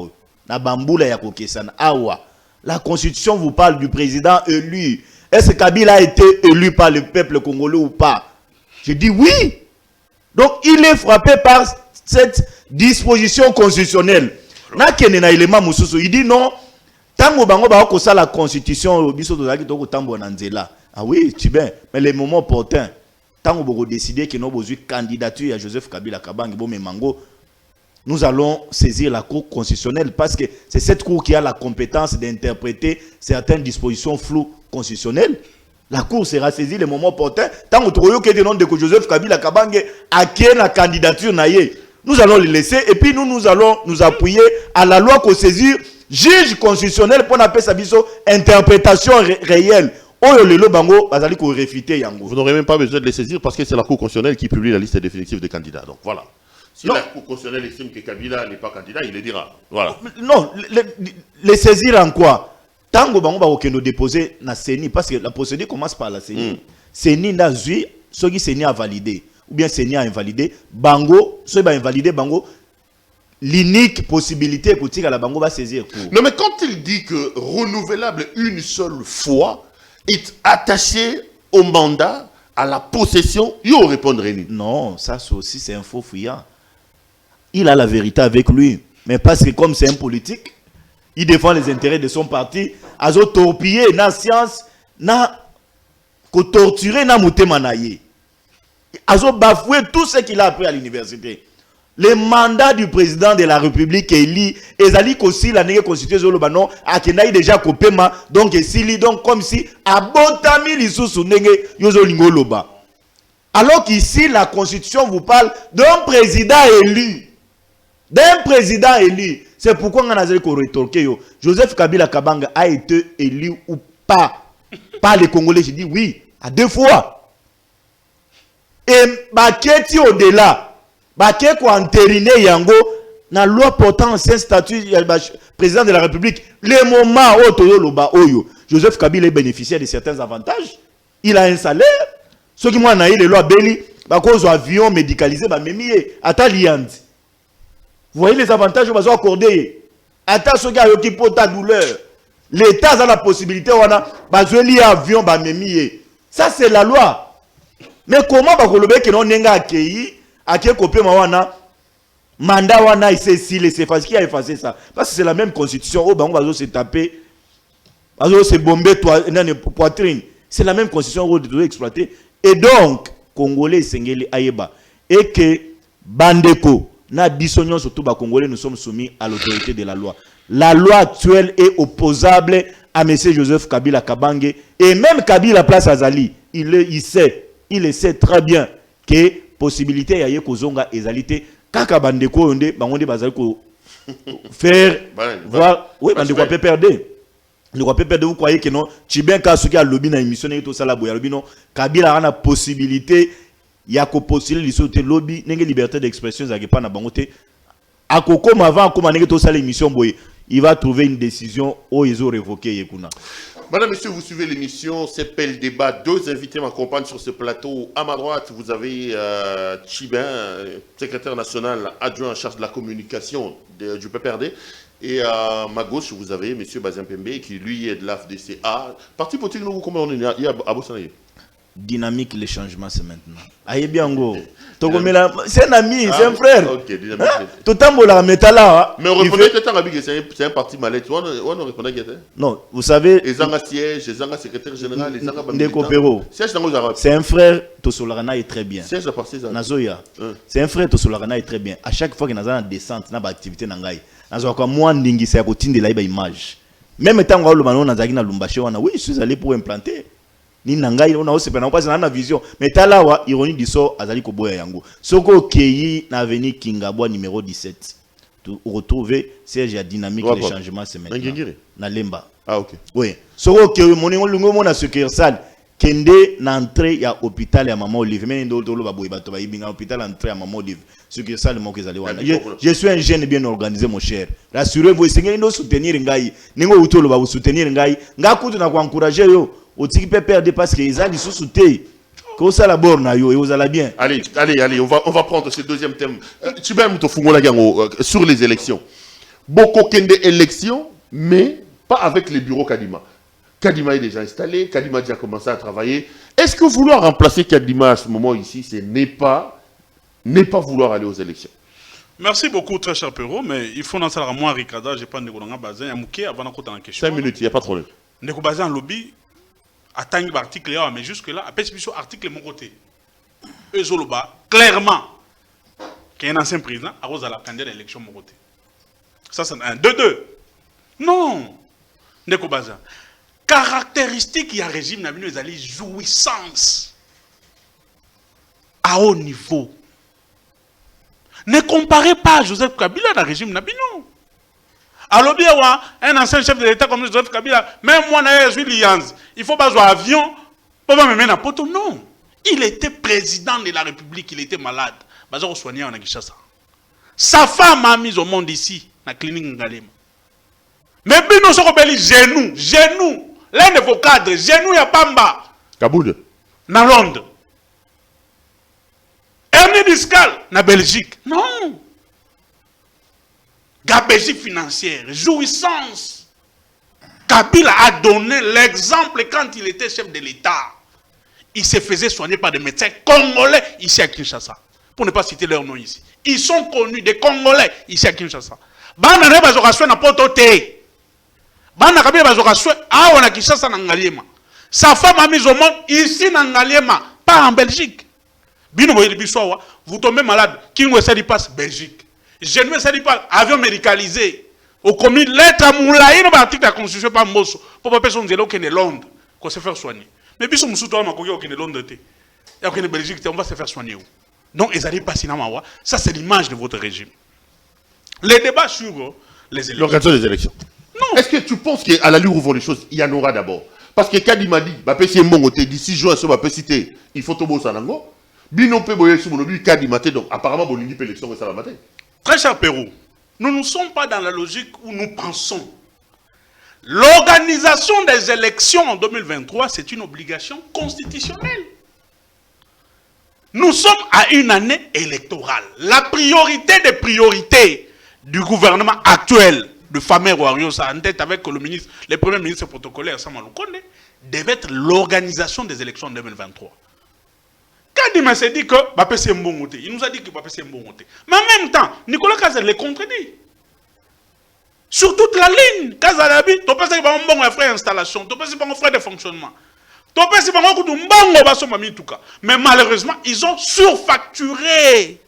Na Bamboula ya Kokesana. Awa. La Constitution vous parle du président élu. Est-ce que Kabila a été élu par le peuple congolais ou pas? Je dis oui. Donc il est frappé par cette disposition constitutionnelle. Na kenena élément mususu. Il dit non. Tango bango ba ko la Constitution biso tozaki to ko tambo na nzela. Ah oui, tu bien. Mais les moments opportuns. Tant que vous décidez que nous avons une candidature à Joseph Kabila Kabange, nous allons saisir la Cour constitutionnelle parce que c'est cette Cour qui a la compétence d'interpréter certaines dispositions floues constitutionnelles. La Cour sera saisie le moment opportun. Tant que vous avez le nom de Joseph Kabila Kabange a créé la candidature, nous allons le laisser et puis nous allons nous appuyer à la loi qu'on saisit juge constitutionnel pour appeler sa interprétation réelle. Vous n'aurez même pas besoin de les saisir parce que c'est la Cour constitutionnelle qui publie la liste définitive des candidats. Donc voilà. Si la Cour constitutionnelle estime que Kabila n'est pas candidat, il le dira. Voilà. Non, les saisir en quoi? Tant que nous déposer la CENI, parce que la procédure commence par la CENI. CENI n'a vu, ce qui CENI a validé, ou bien CENI a invalidé, Bango, ce qui a invalidé, Bango, l'unique possibilité pour que la Bango va saisir. Non, mais quand il dit que renouvelable une seule fois, est attaché au mandat, à la possession, il va répondre. Non, ça aussi c'est un faux fuyant. Il a la vérité avec lui. Mais parce que comme c'est un politique, il défend les intérêts de son parti. Il a torpillé la science, il a torturé la moutemanaye. Il a bafoué tout ce qu'il a appris à l'université. Le mandat du président de la République est élu. Et ça dit qu'aussi la constitution de l'Obanon a déjà coupé donc donc comme si abotami lisusu nenge yozo lingo loba. Alors qu'ici la constitution vous parle d'un président élu. D'un président élu. C'est pourquoi on a dit qu'on rétorque Joseph Kabila Kabanga a été élu ou pas par les Congolais. Je dis oui, à 2 fois. Et Baketi au-delà. Baké ko entériné yango na loi portant ancien statut président de la République. Le moment où Toyo Loba Oyo, Joseph Kabila est bénéficiaire de certains avantages. Il a un salaire. Ceux qui m'ont eu les lois Beli, bako avion médicalisé ba memié ata liandi. Vous voyez les avantages que vous accordés. Ata ceux qui ont pour ta douleur. L'État a la possibilité wana bazwe li avion ba memié. Ça c'est la loi. Mais comment bakolobe que non nenga accueilli Aké kopé mawana mandat wana il s'est effacé. Qui a effacé ça? Parce que c'est la même constitution. Oh bango bazo se taper, bazo se bomber poitrine. C'est la même constitution où doit exploiter. Et donc Congolais sengeli ayeba et que bandeko na bisonyon surtout ba Congolais nous sommes soumis à l'autorité de la loi. La loi actuelle est opposable à M. Joseph Kabila Kabange et même Kabila Place Azali. Il sait très bien que possibilité ya kozonga ezalité kaka bandeko onde bangonde bazali ko faire voir oui bandeko peut perdre vous croyez que non Tchibin ka soki a lobby na émission to sala boya lobby non Kabila a na possibilité ya ko postuler lisote lobby nenge liberté d'expression za pas na bangote akoko avant comme nenge to sala émission boye il va trouver une décision où ils ont révoqué yekuna. Madame, Monsieur, vous suivez l'émission, c'est Pel Débat. 2 invités m'accompagnent sur ce plateau. À ma droite, vous avez Tchibin, secrétaire national adjoint en charge de la communication du PPRD. Et à ma gauche, vous avez M. Bazin Pembe, qui lui est de l'AFDCA. Parti politique, nous, comment on est? Il y a Abou Sanaye. dynamique, le changement, c'est maintenant. Aïe bien, go. C'est un ami, c'est un frère. Ok, dynamique. Tout le temps, on l'a mis là. Mais on reconnaît que c'est un parti malade. On reconnaît que non, vous savez. Les gens siège, les gens secrétaire général, les gens militants. C'est un frère, Tosolarana est très bien. Siège à partir de Nazoya. C'est un frère, Tosolarana est très bien. À chaque fois qu'il y a une descente, il y a une activité. Nazoya, moi, Ndingi, c'est à côté de la image. Même tant que on a na Lumbashi, oui, je suis allé pour implanter. Ni nangai on a aussi pas na vision. Mais talawa ironie du sort azali ko boya yango. Soko keyi na avenue Kingabwa numéro 17. Tu retrouver siège à dynamique les changements c'est maintenant. Na Lemba. Ah OK. Oui. Soko keyi moningo lungo mona succursale kende na entrée ya hôpital ya Maman Olive. Mais ndo tolo ba boy bato ba ibinga hôpital entrée ya Maman Olive. Succursale mo kezali wana. Je suis un jeune bien organisé mon cher. Rassurez-vous, singeli ndo soutenir ngai. Ningo utolo ba soutenir ngai. Ngakutu na ko encourager yo. Au petit peut perdre parce que ils ont sous-souté. Comme ça la borne et vous allez bien. Allez, on va prendre ce deuxième thème. Tu vas me sur les élections. Beaucoup d'élections, mais pas avec les bureaux Kadima. Kadima est déjà installé, Kadima a déjà commencé à travailler. Est-ce que vouloir remplacer Kadima à ce moment ici, ce n'est pas vouloir aller aux élections? Merci beaucoup, très cher Perrault, mais il faut dans ça moi Ricardo, j'ai pas de bazin, il y a Mouké avant de la question. 5 minutes, il n'y a pas de problème. Ndeko bazin en lobby. Attends l'article là, mais jusque-là, après ce article de mon côté. Eux, clairement, qu'il y a un ancien président, à cause de la candidat à l'élection de mon côté. Ça, c'est un 2-2. Non. Ndeko Bazin. Caractéristique, il y a un régime, il y a une jouissance à haut niveau. Ne comparez pas Joseph Kabila dans le régime Nabino. Alors bien, un ancien chef de l'État comme Joseph Kabila, même moi, je suis liance. Il faut pas jouer avion pour me mettre à poto. Non. Il était président de la République, il était malade. Il a soigné en Kinshasa. Sa femme a mis au monde ici, dans la clinique Ngalema. Mais Bino Sokobeli, genou. L'un de vos cadres, genou ya Pamba. Kaboul. Dans Londres. Hernie discale, dans Belgique. Non. Gabegie financière, jouissance. Kabila a donné l'exemple quand il était chef de l'État. Il se faisait soigner par des médecins congolais ici à Kinshasa. Pour ne pas citer leur nom ici. Ils sont connus, des Congolais ici à Kinshasa. Bana ne bazokaswe na potote. Bana Kabila bazokaswe awa na Kinshasa na Ngaliema. Sa femme a mis au monde ici na Ngaliema, pas en Belgique. Bino boye bisowa, vous tombez malade, Kingo Sadi passe Belgique. Je ne sais pas, avion médicalisé. Au commis lettre à Moulaï, dans l'article de la Constitution, pas Mosso, pour pas personne dire qu'il est Londres, qu'on se faire soigner. Mais puis, si on est Londres, et qu'on est Belgique, on va se faire soigner. Donc, ils n'arrivent pas à ça, c'est l'image de votre régime. Les débats sur les élections. L'organisation des élections. Non. Est-ce que tu penses qu'à l'allure où vont les choses, il y en aura d'abord? Parce que Kadima dit, d'ici juin, ça va pas citer, il faut tomber au Sanango. Bino peut boyer sur mon obi Kadima, donc apparemment, bon, l'équipe élection, ça va mater. Très cher Pérou, nous ne sommes pas dans la logique où nous pensons. L'organisation des élections en 2023, c'est une obligation constitutionnelle. Nous sommes à une année électorale. La priorité des priorités du gouvernement actuel de Famé Warriors en tête avec le premier ministre protocolaire Samuel Okone devait être l'organisation des élections en 2023. Kadima s'est dit que Bapé c'est un bon côté. Il nous a dit que Bapé c'est un bon côté. Mais en même temps, Nicolas Kazal les contredit. Sur toute la ligne, Kazalabi, tu penses que c'est un bon frais d'installation, tu penses que c'est un frais de fonctionnement. Tu penses que c'est un bon coup. Mais malheureusement, ils ont surfacturé.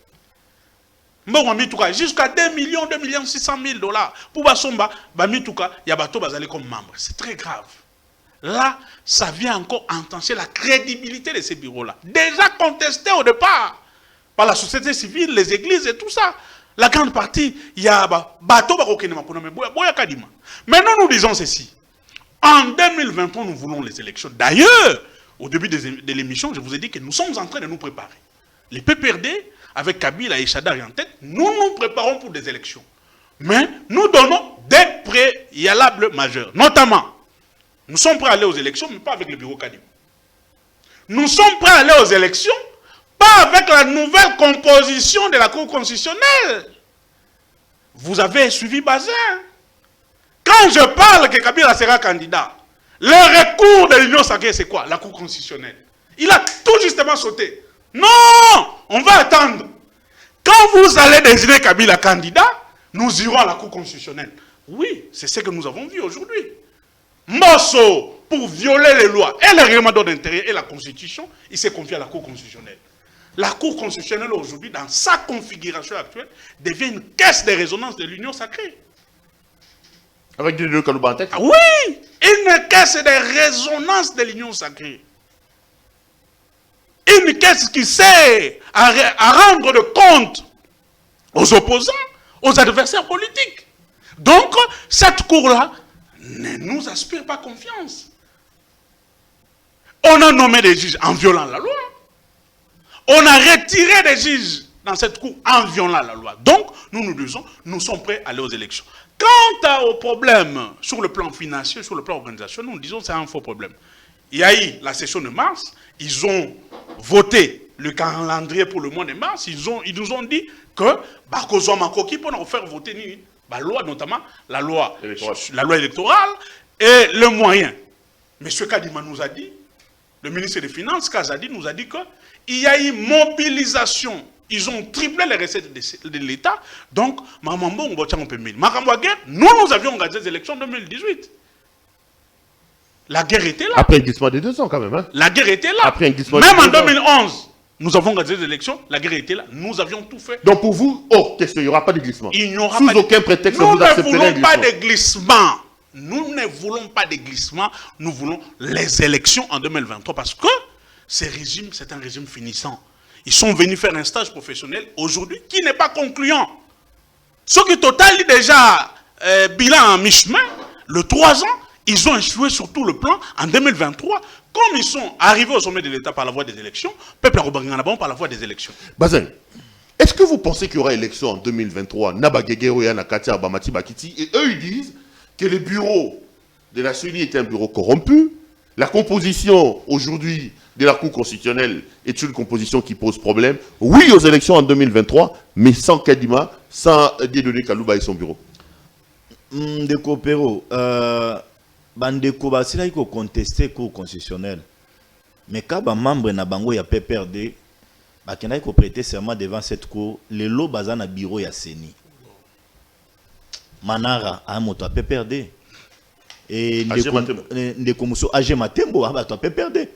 Jusqu'à 2 millions, 600 000 dollars. Pour Basomba, il y a bateau basé comme membre. C'est très grave. Là, ça vient encore entacher la crédibilité de ces bureaux-là. Déjà contestés au départ par la société civile, les églises et tout ça. La grande partie, il y a bateau Kadima. Maintenant, nous disons ceci. En 2023, nous voulons les élections. D'ailleurs, au début de l'émission, je vous ai dit que nous sommes en train de nous préparer. Les PPRD, avec Kabila et Chadar en tête, nous nous préparons pour des élections. Mais nous donnons des préalables majeurs. Notamment, nous sommes prêts à aller aux élections, mais pas avec le bureau Kadima. Nous sommes prêts à aller aux élections, pas avec la nouvelle composition de la Cour constitutionnelle. Vous avez suivi Bazin. Quand je parle que Kabila sera candidat, le recours de l'Union sacrée, c'est quoi? La Cour constitutionnelle. Il a tout justement sauté. Non, on va attendre. Quand vous allez désigner Kabila candidat, nous irons à la Cour constitutionnelle. Oui, c'est ce que nous avons vu aujourd'hui. Mosso, pour violer les lois et le règlement d'ordre intérieur et la Constitution, il s'est confié à la Cour constitutionnelle. La Cour constitutionnelle aujourd'hui, dans sa configuration actuelle, devient une caisse de résonance de l'Union sacrée. Avec des deux Kalouba en tête? Oui, une caisse de résonance de l'Union sacrée. Une caisse qui sert à rendre de compte aux opposants, aux adversaires politiques. Donc, cette cour-là ne nous inspire pas confiance. On a nommé des juges en violant la loi. On a retiré des juges dans cette cour en violant la loi. Donc, nous disons, nous sommes prêts à aller aux élections. Quant au problème sur le plan financier, sur le plan organisationnel, nous disons que c'est un faux problème. Il y a eu la session de mars, ils ont voté le calendrier pour le mois de mars, ils nous ont dit que Bakozwa Makoki pour nous faire voter la loi, notamment la loi électorale et le moyen. M. Kadima nous a dit, le ministre des Finances, Kazadi, nous a dit qu'il y a eu mobilisation. Ils ont triplé les recettes de l'État. Donc, nous avions gagné les élections en 2018. La guerre était là. Après un glissement de 2 ans quand même. Hein? La guerre était là. Après un glissement même de 2 en ans. 2011, nous avons gagné les élections. La guerre était là. Nous avions tout fait. Donc pour vous, question, il n'y aura pas de glissement. Il n'y aura Sous pas aucun prétexte, nous vous accepterez ne un voulons pas glissement. de glissement. Nous ne voulons pas de glissement. Nous voulons les élections en 2023 parce que ce régime, c'est un régime finissant. Ils sont venus faire un stage professionnel aujourd'hui qui n'est pas concluant. Ce qui total déjà bilan en mi-chemin, le 3 ans, ils ont échoué sur tout le plan en 2023. Comme ils sont arrivés au sommet de l'État par la voie des élections, peuple à Robanganabon par la voie des élections. Bazin, est-ce que vous pensez qu'il y aura élection en 2023 Nabagegero et Nakatia Bamati Bakiti, et eux ils disent que le bureau de la CENI est un bureau corrompu. La composition aujourd'hui de la Cour constitutionnelle est une composition qui pose problème. Oui aux élections en 2023, mais sans Kadima, sans Dieudonné Kalouba et son bureau. Ndeko Pero, bandeko basila iko contester Cour constitutionnelle. Mais quand ba membre na bango ya PPRD, ba kena iko prêter serment devant cette cour, le lo baza na bureau ya CENI. Manara a moto a PPRD. Et ndeko muso AG Matembo a bato a PPRD.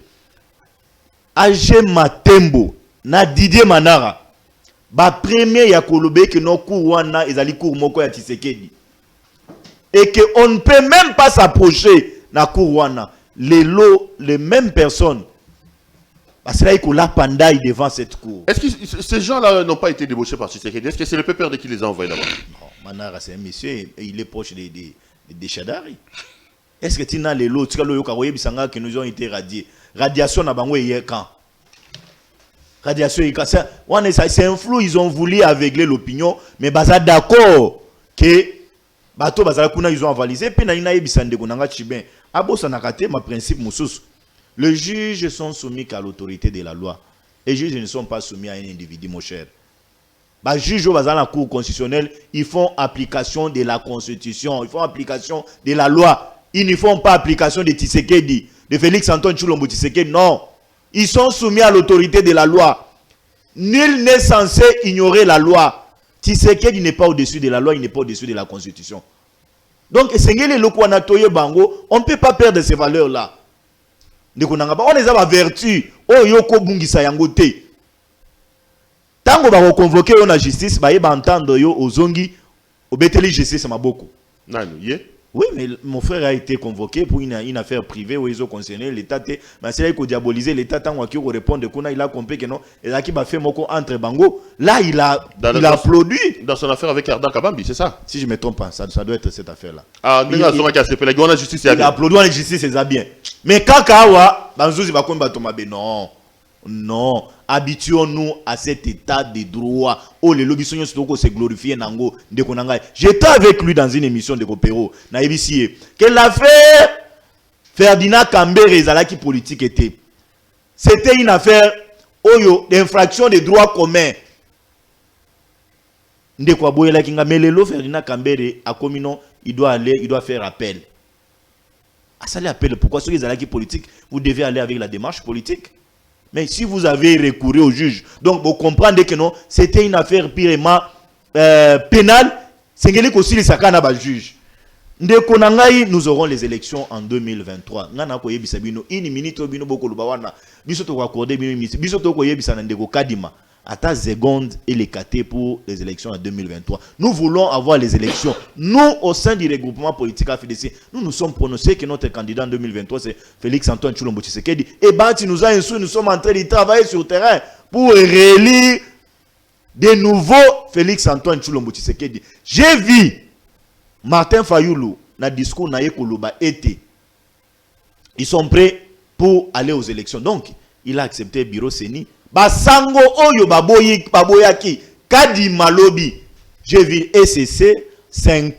AG Matembo na Didier Manara ba premier ya kolobe que no cour wana ezali cour moko ya Tshisekedi. Et qu'on ne peut même pas s'approcher na Kourouana. Les mêmes personnes. Parce que là, il y a pandaille devant cette cour. Est-ce que ces gens-là n'ont pas été débauchés par Tshisekedi? Est-ce que c'est le PPRD qui les a envoyés là-bas? Non, Manara, c'est un monsieur, et il est proche des Chadari. Est-ce que tu as les lots, tu as le Yokaroye Bissanga qui nous ont été radiés? Radiation n'a pas eu quand? Radiation, c'est un flou, ils ont voulu aveugler l'opinion, mais ils d'accord que. Bato bazala kuna ils ont avalisé puis na ina yebisande kunanga chibin abosa nakate ma principe mususu. Les juges sont soumis qu'à l'autorité de la loi. Les juges ne sont pas soumis à un individu, mon cher. Les juges bazala la cour constitutionnelle, ils font application de la constitution, ils font application de la loi. Ils ne font pas application de Tshisekedi, de Félix Antoine Tshilombo Tshisekedi, non. Ils sont soumis à l'autorité de la loi. Nul n'est censé ignorer la loi. Tshisekedi n'est pas au-dessus de la loi, il n'est pas au-dessus de la constitution. Donc, on ne peut pas perdre ces valeurs-là. On les a ma vertu. Oh, yoko bungisa yangote. Tango ba convoquer la justice, ba yeba entendre yo ozongi, obeteli justice maboko. Nanu, yé? Oui, mais mon frère a été convoqué pour une affaire privée où ils ont concerné l'État. Mais c'est là qu'il faut diaboliser l'État tant qu'il répond qu'on il a compris que non. Et là, qui va faire moko entre bango. Là, il a applaudi. Dans son affaire avec Erdan Kabambi, c'est ça? Si je ne me trompe pas, ça doit être cette affaire-là. Ah, il a justice, il a applaudi la justice, c'est bien. Mais quand Kawa, Banzouzi va comme Batomabe, non. Non. Habituons-nous à cet état de droit. Oh, les lobbies sont se glorifier nango. J'étais avec lui dans une émission de Copéro. Que l'affaire Ferdinand Kambere Ezalaki politique était. C'était une affaire d'infraction des droits communs. Ndeko aboyela kinga melelo Ferdinand Kambere a commis non, il doit faire appel. À ça l'appel, pourquoi ceux qui Ezalaki politique, vous devez aller avec la démarche politique. Mais si vous avez recouru au juge, donc vous comprenez que non, c'était une affaire purement pénale, c'est que aussi les sakana ba juge. Ndeko nangai, nous aurons les élections en 2023. Ngana ko yebisa bino ini minute bino boko lubawana. Biso to accorder bino biso to ko yebisa ndeko kadima. Ata seconde et les KT pour les élections en 2023. Nous voulons avoir les élections. Nous, au sein du regroupement politique AFDC, nous sommes prononcés que notre candidat en 2023, c'est Félix-Antoine Tshilombo Tshisekedi. Et Bati nous a instruit, nous sommes en train de travailler sur le terrain pour réélire de nouveau Félix-Antoine Tshilombo Tshisekedi. J'ai vu Martin Fayoulou, dans le discours na Yekoluba, été. Ils sont prêts pour aller aux élections. Donc, il a accepté le bureau Seni. Basango oyo baboyaki kadima lobi. J'ai vu SCC 5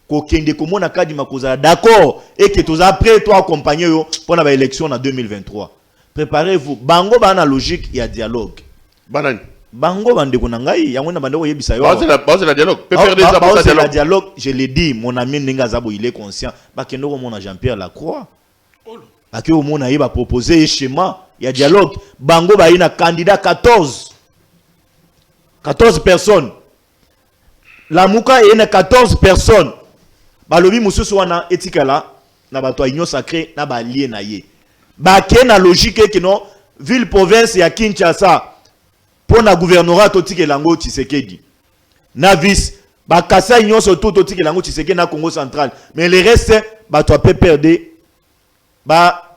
kokende komona kadima kozala d'accord et que tous après toi accompagner yo pour la élection en 2023. Préparez-vous. Bango bana logique, il y a dialogue. Banani. Bango bande konangai yango na bande yebisa yo. Base la dialogue. La dialogue, je l'ai dit, mon ami Ngazabo il est conscient. Bakendo mona Jean-Pierre Lacroix. Aki au monde va proposer un schéma, il y a dialogue. Bango ba ina candidat 14 personnes. La Mouka est 14 personnes. Balobi mususu wana etikala na bato union sacrée na ba lié na ye. Ba na logique que non ville province ya Kinshasa pour na gouvernorat totike lango Tshisekedi. Na vice ba kasa union surtout totike lango Tshisekedi na Congo central. Mais le reste ba to peut perdre ba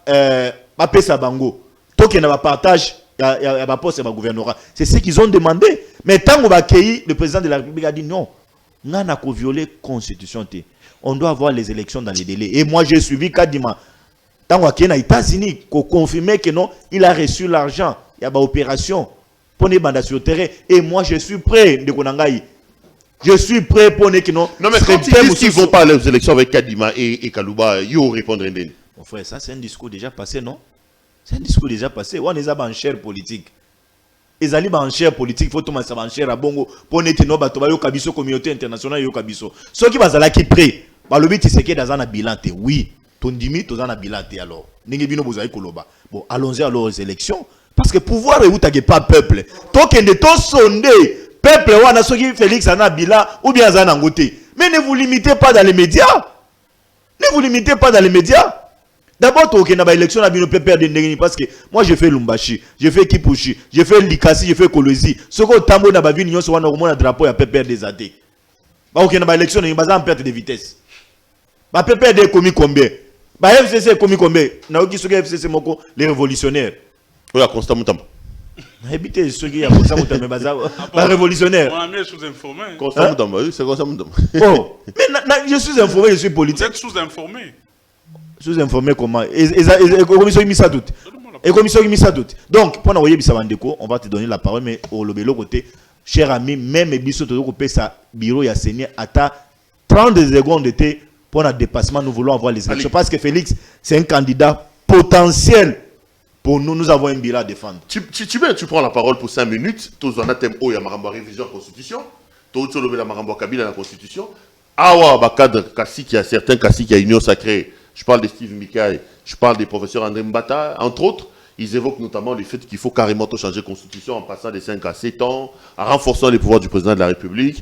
pesa bango toke na ba partage ya ba poste ba gouvernorat. C'est ce qu'ils ont demandé. Mais tant ba kei le président de la République a dit non. Nana ko violer constitution té. On doit avoir les élections dans les délais. Et moi j'ai suivi Kadima. Tant wa kena États-Unis ko confirmer que non, il a reçu l'argent. Il y a ba opération pour les bandes sur le terrain et moi je suis prêt de konangai. Je suis prêt pour que non. Non mais quand ils disent qu'ils vont pas aller aux élections avec Kadima et Kalouba, ils vont répondre indemne. Mon frère, ça c'est un discours déjà passé, non? C'est un discours déjà passé. On est en chair politique. Ils allaient en chair politique, il faut tout en chair à Bongo pour ne pas avoir kabiso communauté internationale yo kabiso. Ceux qui vont aller qui prêt, bah le but c'est que dans un bilan oui, ton dimi dans un bilan alors. Ningi bino bozai koloba. Bon, allons-y alors aux élections parce que pouvoir est où t'as pas peuple. Tant qu'il est ton sondé, peuple ou na soki Félix ana bilan ou bien zana ngoté. Mais ne vous limitez pas dans les médias. Ne vous limitez pas dans les médias. D'abord, tu as une élection parce que moi, j'ai fait Lumbashi, j'ai fait Kipushi, j'ai fait Likasi, j'ai fait Kolwezi. Ce que tu as fait, c'est un drapeau à PPR des AT. Tu as une élection, tu as une perte de vitesse. Tu PPR des commis combien? Tu FCC commis combien? Tu as FCC les révolutionnaires. Oui, Constant Moutamba. Habitez ceux qui ont Constant Moutamba, les révolutionnaires. On a mis sous-informé. Constant Moutamba, oui, c'est Constant Moutamba. Oh, mais je suis informé, je suis politique. Vous êtes sous-informé. Sous-informé comment? Et commission qui mis ça doute. Et commission qui mis ça doute. Donc, pendant que on va te donner la parole, mais au l'autre côté, cher ami, même Bisso Todoko sa bureau ya Seigneur à 30 secondes d'été pour un dépassement, nous voulons avoir les élections. Parce que Félix, c'est un candidat potentiel pour nous. Nous avons un bilan à défendre. Tu prends la parole pour 5 minutes. Tous en thème où il y a Maramba révision de la Constitution. Tous en la Maramba Kabila la Constitution. Awa Bakadre Kassi qui a certains Kassi qui a Union Sacrée. Je parle de Steve Mikaï, je parle des professeurs André Mbata, entre autres. Ils évoquent notamment le fait qu'il faut carrément tout changer de constitution en passant de 5 à 7 ans, en renforçant les pouvoirs du président de la République,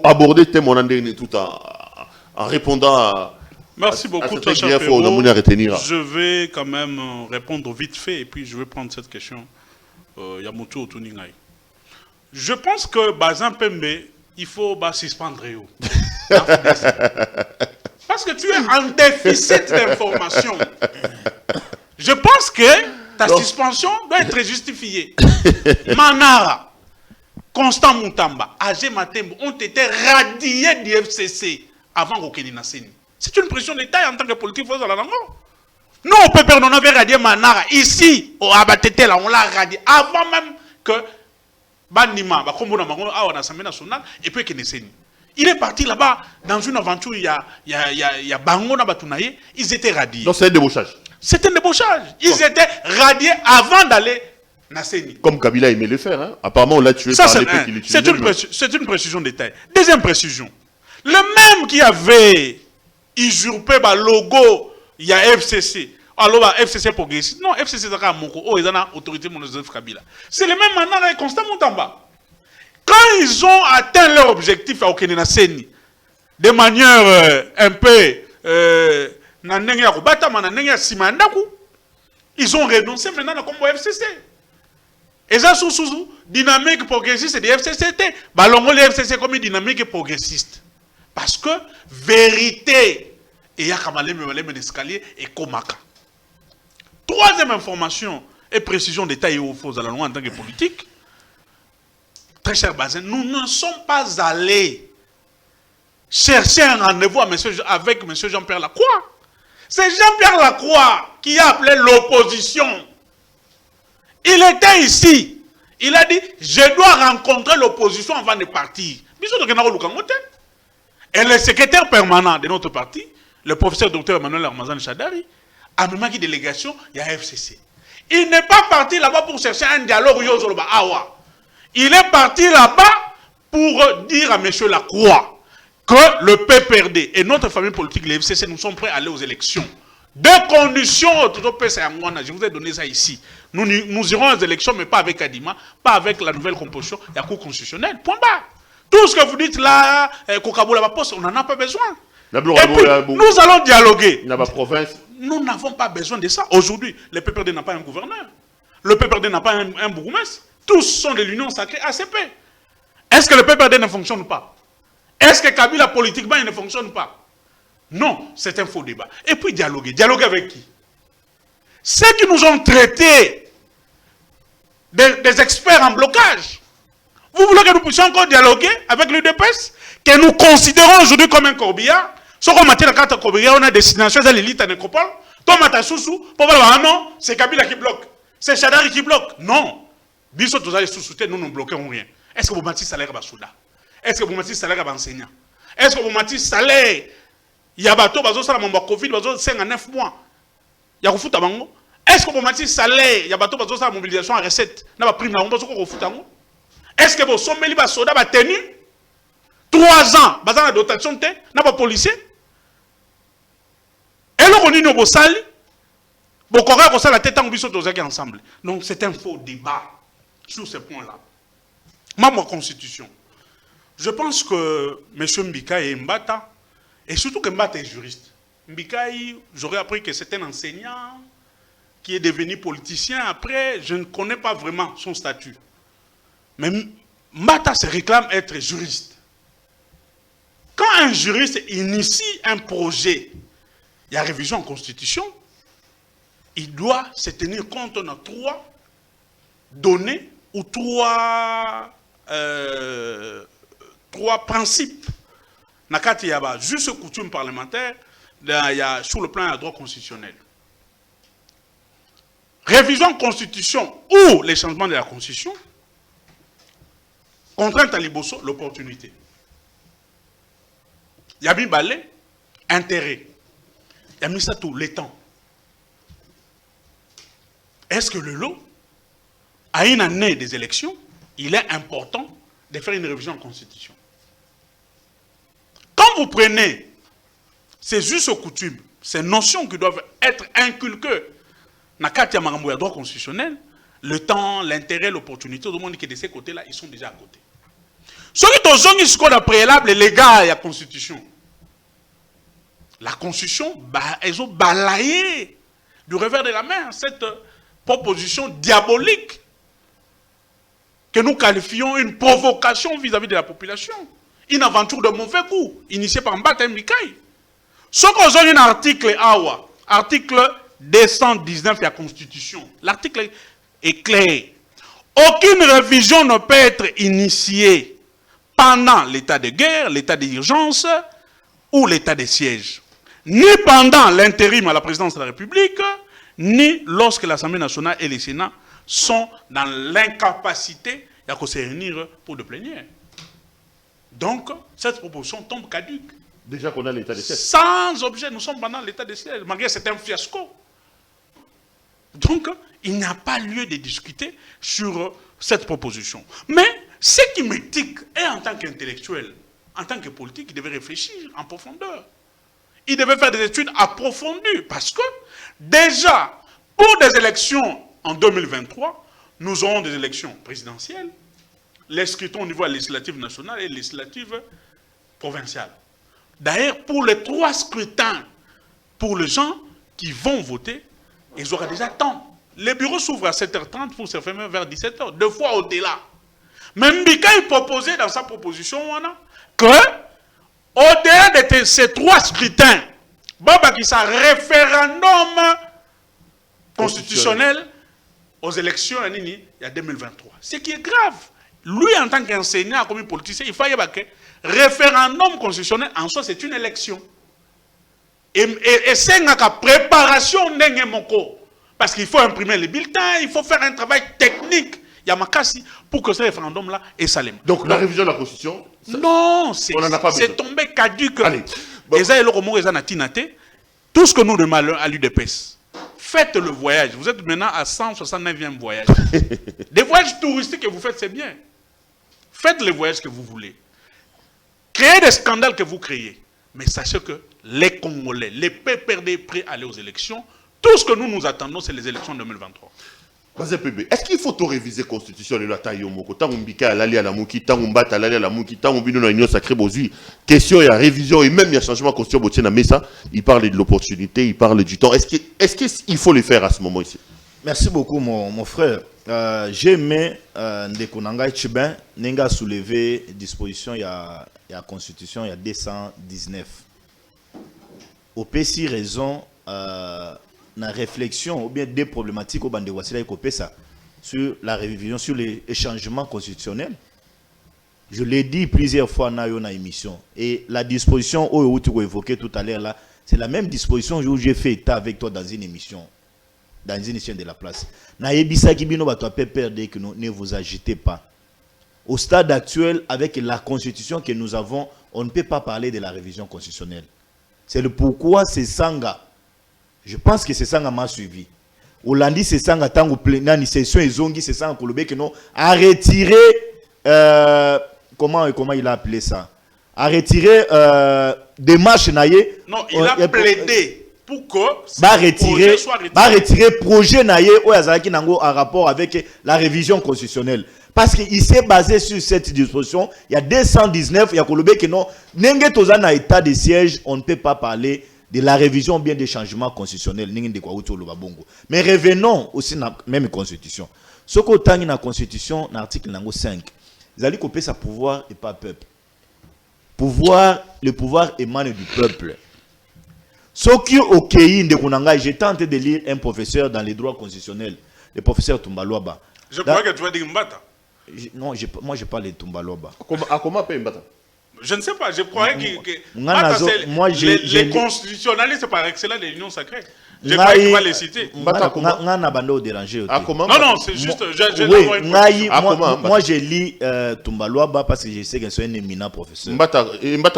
aborder thème tout en répondant à... Merci beaucoup, cher Ferro. Je vais quand même répondre vite fait et puis je vais prendre cette question. Yamutu Otuningai. Je pense que Bazin Pembe, il faut suspendre. Parce que tu es en déficit d'information. Je pense que ta suspension doit être justifiée. Manara, Constant Moutamba, AG Matembo ont été radiés du FCC avant Rokeni Nasseni. C'est une pression d'État en tant que politique. Nous, au PPR, on avait radié Manara. Ici, au Abatete, on l'a radié avant même que Bandima, l'Assemblée nationale, et puis Keneseni. Il est parti là-bas dans une aventure, il y a Bango Nabatunaye, ils étaient radiés. Donc c'est un débauchage. C'est un débauchage. Ils étaient radiés avant d'aller Nasseni. Comme Kabila aimait le faire. Hein. Apparemment, on l'a tué par l'épée qu'il utilisait. C'est une précision de détail. Deuxième précision. Le même qui avait usurpé le logo, il y a FCC, Alors, FCC progressiste. Non, FCC c'est une autorité mon Joseph Kabila. C'est le même mandat et constamment en bas. Quand ils ont atteint leur objectif à Okenena Seni, de manière un peu ils ont renoncé maintenant comme FCC. Et ça, sous dynamique progressiste, c'est des FCCT. Ballon les FCC comme une dynamique progressiste. Parce que vérité, et y a un escalier et komaka. Troisième information et précision des tailles aux faux à la loi en tant que politique. Très cher Bazin, nous ne sommes pas allés chercher un rendez-vous avec M. Jean-Pierre Lacroix. C'est Jean-Pierre Lacroix qui a appelé l'opposition. Il était ici. Il a dit, je dois rencontrer l'opposition avant de partir. Et le secrétaire permanent de notre parti, le professeur Dr Emmanuel Armazan Chadari, a même une délégation, il y a FCC. Il n'est pas parti là-bas pour chercher un dialogue. Il est parti là-bas pour dire à M. Lacroix que le PPRD et notre famille politique, les FCC, nous sommes prêts à aller aux élections. Deux conditions, je vous ai donné ça ici. Nous irons aux élections, mais pas avec Kadima, pas avec la nouvelle composition de la Cour constitutionnelle. Point barre. Tout ce que vous dites là, Kokaboula Poste, on n'en a pas besoin. Et puis, nous allons dialoguer. Nous n'avons pas besoin de ça. Aujourd'hui, le PPRD n'a pas un gouverneur. Le PPRD n'a pas un bourgmestre. Tous sont de l'Union sacrée ACP. Est-ce que le PPRD ne fonctionne pas? Est-ce que Kabila politiquement il ne fonctionne pas? Non, c'est un faux débat. Et puis dialoguer. Dialoguer avec qui? Ceux qui nous ont traités des experts en blocage. Vous voulez que nous puissions encore dialoguer avec l'UDPS, que nous considérons aujourd'hui comme un corbillard? Ce qu'on m'a dit la carte corbillard, on a destination à l'élite à Nécropole. Toi, Matasusu, pour voir, ah non, c'est Kabila qui bloque. C'est Chadari qui bloque. Non. Biso tous les sous-soutés, nous ne bloquons rien. Est-ce que vous m'avez salaire à Souda? Est-ce que vous m'avez salaire à enseignant? Est-ce que vous m'avez salaire? Il y a bateau, bateau, ça m'a Covid, bateau, 5 à 9 mois. Il y a un foot à bango. Est-ce que vous m'avez salaire? Il y a bateau, bateau, ça mobilisation à recette. N'a pas pris la honte, bateau, foot à bango. Est-ce que vous sommez les soda, va tenu? 3 ans, bateau, la dotation, n'a pas policier? Et là, on est au sali. Bon, quand on a la tête en biseau ensemble. Donc, c'est un faux débat sur ce point-là. Ma constitution. Je pense que M. Mbikaï est Mbata, et surtout que Mbata est juriste. Mbikaï, j'aurais appris que c'est un enseignant qui est devenu politicien. Après, je ne connais pas vraiment son statut. Mais Mbata se réclame être juriste. Quand un juriste initie un projet, il y a révision en constitution, il doit se tenir compte de 3 données ou 3 principes. Il y a juste coutume parlementaire, il y a sur le plan du droit constitutionnel. Révision de constitution ou les changements de la constitution, contrainte à Liboso, l'opportunité. Il y a mis balai, intérêt. Il y a mis ça tout, les temps. Est-ce que le lot, à une année des élections, il est important de faire une révision en constitution? Quand vous prenez ces us et coutumes, ces notions qui doivent être inculquées dans le droit constitutionnel, le temps, l'intérêt, l'opportunité, tout le monde qui est de ces côtés-là, ils sont déjà à côté. Ceux qui ont ce qu'on a préalable, les gars, il y a la Constitution. La Constitution, ils ont balayé du revers de la main cette proposition diabolique que nous qualifions une provocation vis-à-vis de la population. Une aventure de mauvais goût, initiée par Mbata Mbikaï. Ce qu'on a un article Awa, article 219 de la Constitution. L'article est clair. Aucune révision ne peut être initiée pendant l'état de guerre, l'état d'urgence ou l'état de siège. Ni pendant l'intérim à la présidence de la République, ni lorsque l'Assemblée nationale et les Sénats sont dans l'incapacité de se réunir pour de plénière. Donc, cette proposition tombe caduque. Déjà qu'on a l'état de siège. Sans objet, nous sommes pendant l'état de siège, malgré que c'est un fiasco. Donc, il n'y a pas lieu de discuter sur cette proposition. Mais, ce qui m'éthique, et en tant qu'intellectuel, en tant que politique, il devait réfléchir en profondeur. il devait faire des études approfondies. Parce que, déjà, pour des élections en 2023, nous aurons des élections présidentielles, les scrutins au niveau législatif national et législatif provincial. D'ailleurs, pour les 3 scrutins, pour les gens qui vont voter, ils auront déjà temps. Les bureaux s'ouvrent à 7h30 pour se fermer vers 17h, 2 fois au-delà. Même Mbika, il proposait dans sa proposition que, au-delà de ces 3 scrutins, Baba qui sa référendum constitutionnel aux élections il y a 2023. Ce qui est grave. Lui, en tant qu'enseignant, comme politicien, il faut y avoir que référendum constitutionnel, en soi, c'est une élection. Et c'est une préparation d'un moko. Parce qu'il faut imprimer les bulletins, il faut faire un travail technique. Il y a Makassi pour que ce référendum-là est salem. Donc, la révision de la Constitution, non, c'est tombé caduque. Allez. Tout ce que nous demandons à l'UDPS, faites le voyage. Vous êtes maintenant à 169e voyage. Des voyages touristiques que vous faites, c'est bien. Faites les voyages que vous voulez. Créez des scandales que vous créez. Mais sachez que les Congolais, les PPRD prêts à aller aux élections, tout ce que nous attendons, c'est les élections 2023. Est-ce qu'il faut tout réviser la Constitution de la Taïomoko? Tant Mbika a l'ali à la Mouki, tant Mbata a l'ali à la Mouki, tant Mbino na Union Sacrée Bozui. Question, il y a révision et même il y a changement de Constitution. Botiena Messa, il parle de l'opportunité, il parle du temps. Est-ce qu'il faut le faire à ce moment ici? Merci beaucoup, mon frère. J'ai aimé Ndekonanga Chibin, Nenga soulevé disposition, il y a la Constitution, il y a 219. Au PC, raison, la réflexion ou bien des problématiques au bande sur la révision, sur les changements constitutionnels. Je l'ai dit plusieurs fois dans une émission. Et la disposition que tu as évoquée tout à l'heure là, c'est la même disposition que j'ai fait état avec toi dans une émission. Dans une émission de la place. Ne vous agitez pas. Au stade actuel, avec la constitution que nous avons, on ne peut pas parler de la révision constitutionnelle. C'est le pourquoi c'est Sanga. Je pense que c'est Sanga m'a suivi. Hollandi c'est Sanga tango plénani session et zongi c'est Sanga Kolobe que non a retiré comment il a appelé ça? A retiré démarche naïe. Non, il a plaidé. Pour que va retirer projet naïe ou azaki nango en rapport avec la révision constitutionnelle parce qu'il s'est basé sur cette disposition. Il y a 219 il y a Kolobe que non nenge tozana état de siège, on ne peut pas parler de la révision bien des changements constitutionnels. Mais revenons aussi à la même constitution. Ce qu'on a dans la constitution, dans l'article 5, vous allez couper sa pouvoir et pas peuple. Le pouvoir émane du peuple. Ce qui est au Kéi de j'ai tenté de lire un professeur dans les droits constitutionnels, le professeur Tumbaluaba. Je crois que tu vas dire Mbata. Non, moi je parle de Tumbaluaba. Comment appelle Mbata? Je ne sais pas, je croyais que les constitutionnalistes par excellence de l'Union sacrée. Je croyais qu'il va les citer. Non, c'est juste. Moi, je lis Tumbaluaba parce que je sais que c'est un éminent professeur. Mbata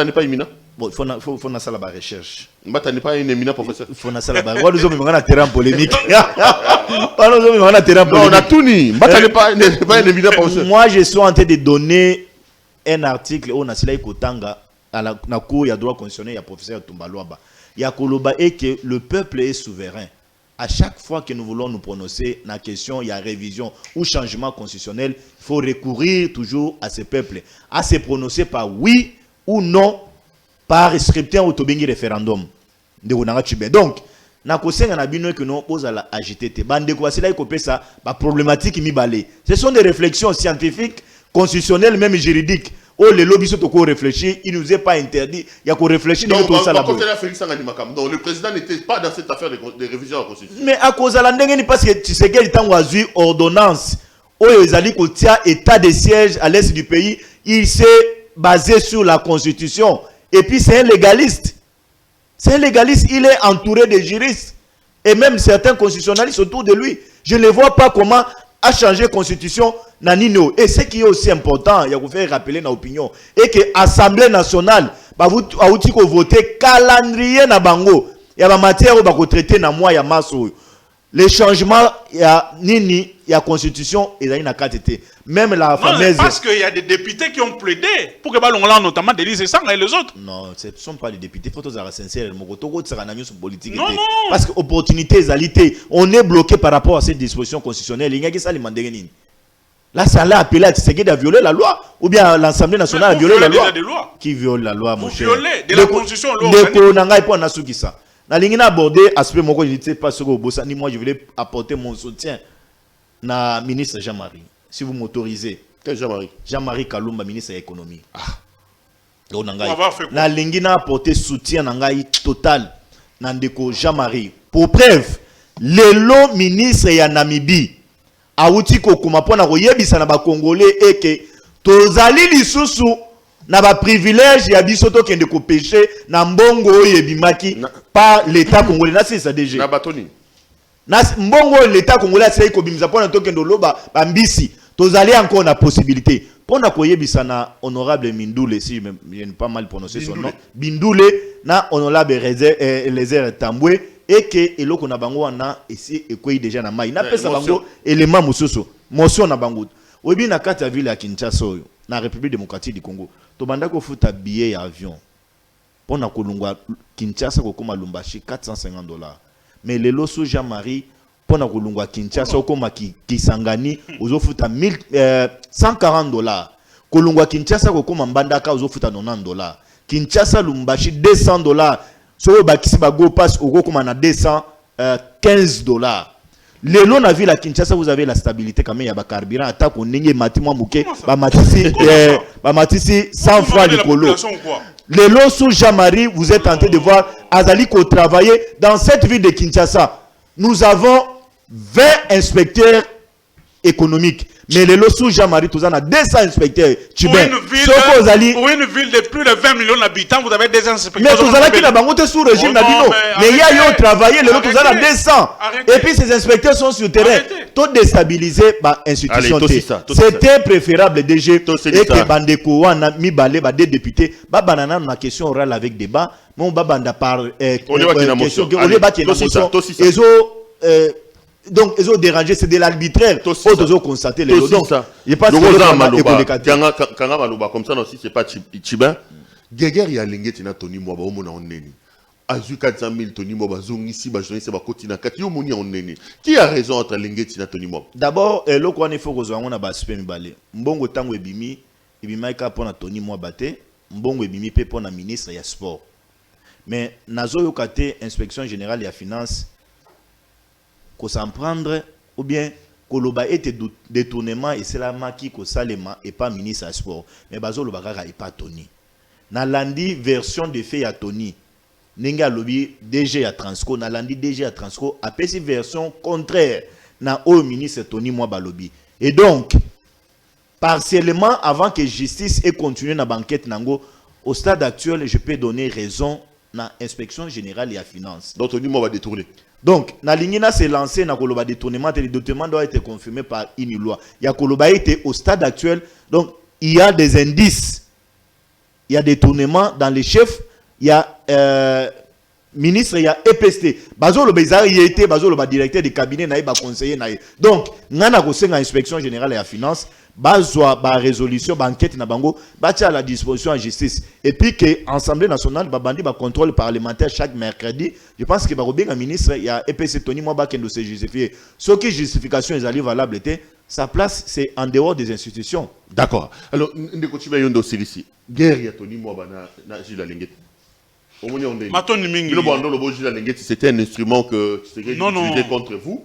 n'est pas éminent? Bon, il faut faire la recherche. Mbata n'est pas un éminent professeur? Il faut faire la recherche. On a terrain polémique. On a tout ni. Mbata n'est pas un éminent professeur. Moi, je suis en train de donner un article où on a Kotanga à la cour, il y a droit constitutionnel, il y a professeur Tumbaluaba. Il y a Koloba et que le peuple est souverain. À chaque fois que nous voulons nous prononcer la question, il y a révision ou changement constitutionnel, il faut recourir toujours à ce peuple, à se prononcer par oui ou non, par scripté ou tobengi référendum. Donc, na kosenga na bino que nous pose à la agiter. Bande ko asila ikopé ça, ba problématique mi balé. Ce sont des réflexions scientifiques, constitutionnelles, même juridiques. Oh, les lobbies sont au réfléchir, il ne nous est pas interdit. Il y a qu'on réfléchir. Donc, le président n'était pas dans cette affaire de révision de la Constitution. Mais à cause de la parce que tu sais quel temps a eu ordonnance, où ils allaient côté état de siège à l'est du pays, il s'est basé sur la Constitution. Et puis c'est un légaliste. C'est un légaliste, il est entouré de juristes. Et même certains constitutionnalistes autour de lui. Je ne vois pas comment a changé la Constitution. Nanino. Et ce qui est aussi important, il y a vous faire rappeler dans l'opinion, et que l'Assemblée nationale, vous avez voté calendrier na bango. Il y a des matières où vous traiter dans mois, il y a masse. les changements, il y a constitution et il y a une KTT. Même la fameuse... Parce qu'il y a des députés qui ont plaidé pour que Balongla, notamment Délice Sanga et les autres. Non, ce ne sont pas les députés. Il faut être sincère. Politique. Non. Parce que opportunité, on est bloqué par rapport à cette disposition constitutionnelle. Il y a qui ça les mandé. Là, ça l'a appelé à Tshisekedi à violer la loi. Ou bien l'Assemblée nationale a violé la loi. Qui viole la loi, mon cher? Vous violez de la constitution. Na lingina aborder aspect moko je ne sais pas ce que vous ni moi je voulais apporter mon soutien na ministre Jean-Marie si vous m'autorisez. Quel Jean-Marie? Jean-Marie Kalumba, ministre de l'économie. Na lingina apporter soutien nangai total na ndeko Jean-Marie. Pour preuve, lelo ministre ya Namibie auti ko kuma pona ko yebisa na ba congolais et que tozali lisusu na ba privilège ya biso to kende ko péché na mbongo yebimaki par l'état congolais na c'est ça déjà na batoni na mbongo l'état congolais c'est ko bimisa pona to kende loba bambisi tozali encore na possibilité pona ko yebisa na honorable Mindule si je ne pas mal prononcer son nom Bindule na honorable Lézer Tambwe et que eloko na bango wana esi ekoyi déjà na mai na pesa bango élément mususu motion na bango obi na kati ya ville ya Kinshasa oyo na République démocratique du Congo to banda ko futa billet ya avion pona kolungwa Kinshasa ko koma Lumbashi $450 mais lelo so Jean-Marie pona kolungwa Kinshasa koma Kisangani ozo futa $140 kolungwa Kinshasa ko koma Mbandaka ozo futa $90 Kinshasa Lumbashi $200 so bakisi bago passe au koma na $215 lelo na ville à Kinshasa vous avez la stabilité quand même il y a ba carburant attaque on nenge matimwa muke ba matisi 100 francs de polo lelo sous Jean-Marie vous êtes en train de voir Azali ko travailler dans cette ville de Kinshasa nous avons 20 inspecteurs économiques mais lelo sous Jean-Marie tous en a 200 inspecteurs pour une ville de plus de 20 millions d'habitants vous avez des inspecteurs mais tous en qui na bango te sous régime nabino mais il y a yo travailler lelo tous en a 200 et puis ces inspecteurs sont sur terrain tout déstabiliser ba institution c'était préférable DG et que bandeko wana mibale ba des députés ba banana na question orale avec débat mon babanda par question que on est battu na motion donc ils ont dérangé c'est de l'arbitraire ils ont constaté les donc il pas kanga maloba comme ça aussi c'est pas Chibin Guerre ya lengeti na Tony Mwaba omona oneni azu 400 000 Tony Mwaba zongi si ba journée c'est ba kotina kati yo moni oneni qui a raison entre lengeti na Tony Mwaba d'abord loko wana faut kozwa na ba super mibale mbongo tango ebima ka pona Tony Mwaba te mbongo ebimi pe pona ministre ya sport mais nazo yokate inspection générale ya finance ko s'en prendre ou bien koloba était détournement et c'est la maki ko salema et pas ministre à sport mais bazo lo bakaka et pas Tony na landi version de fait ya Tony ninga lobi DG à Transco na landi DG à Transco a pesi version contraire na au ministre Tony Mwaba lobi et donc partiellement avant que justice ait continué na banquette nango au stade actuel je peux donner raison na inspection générale et à finance donc Tony Mwaba détourné. Donc, Nalingina s'est lancé dans le détournement et le détournement doit être confirmé par une loi. Il y a Koloba été au stade actuel. Donc, il y a des indices. Il y a des détournements dans les chefs. Il y a ministre, il y a EPST. Bazo le Bézard, il y a été Bazo le directeur du cabinet, il y a conseiller. Donc, il y a une inspection générale et la finance. Bazwa ba résolution ba enquête na bango ba tia à la disposition en justice et puis que Assemblée nationale ba bandi ba contrôle parlementaire chaque mercredi je pense que ba robinga ministre il y a EPC Tony Mwaba qui doit se justifier ce qui justification est allé valable était sa place c'est en dehors des institutions. D'accord. Alors ndeko tiba yondo silisi guerre ya Tony Mwaba na Jules Lengeti c'était un instrument que utilisé contre vous.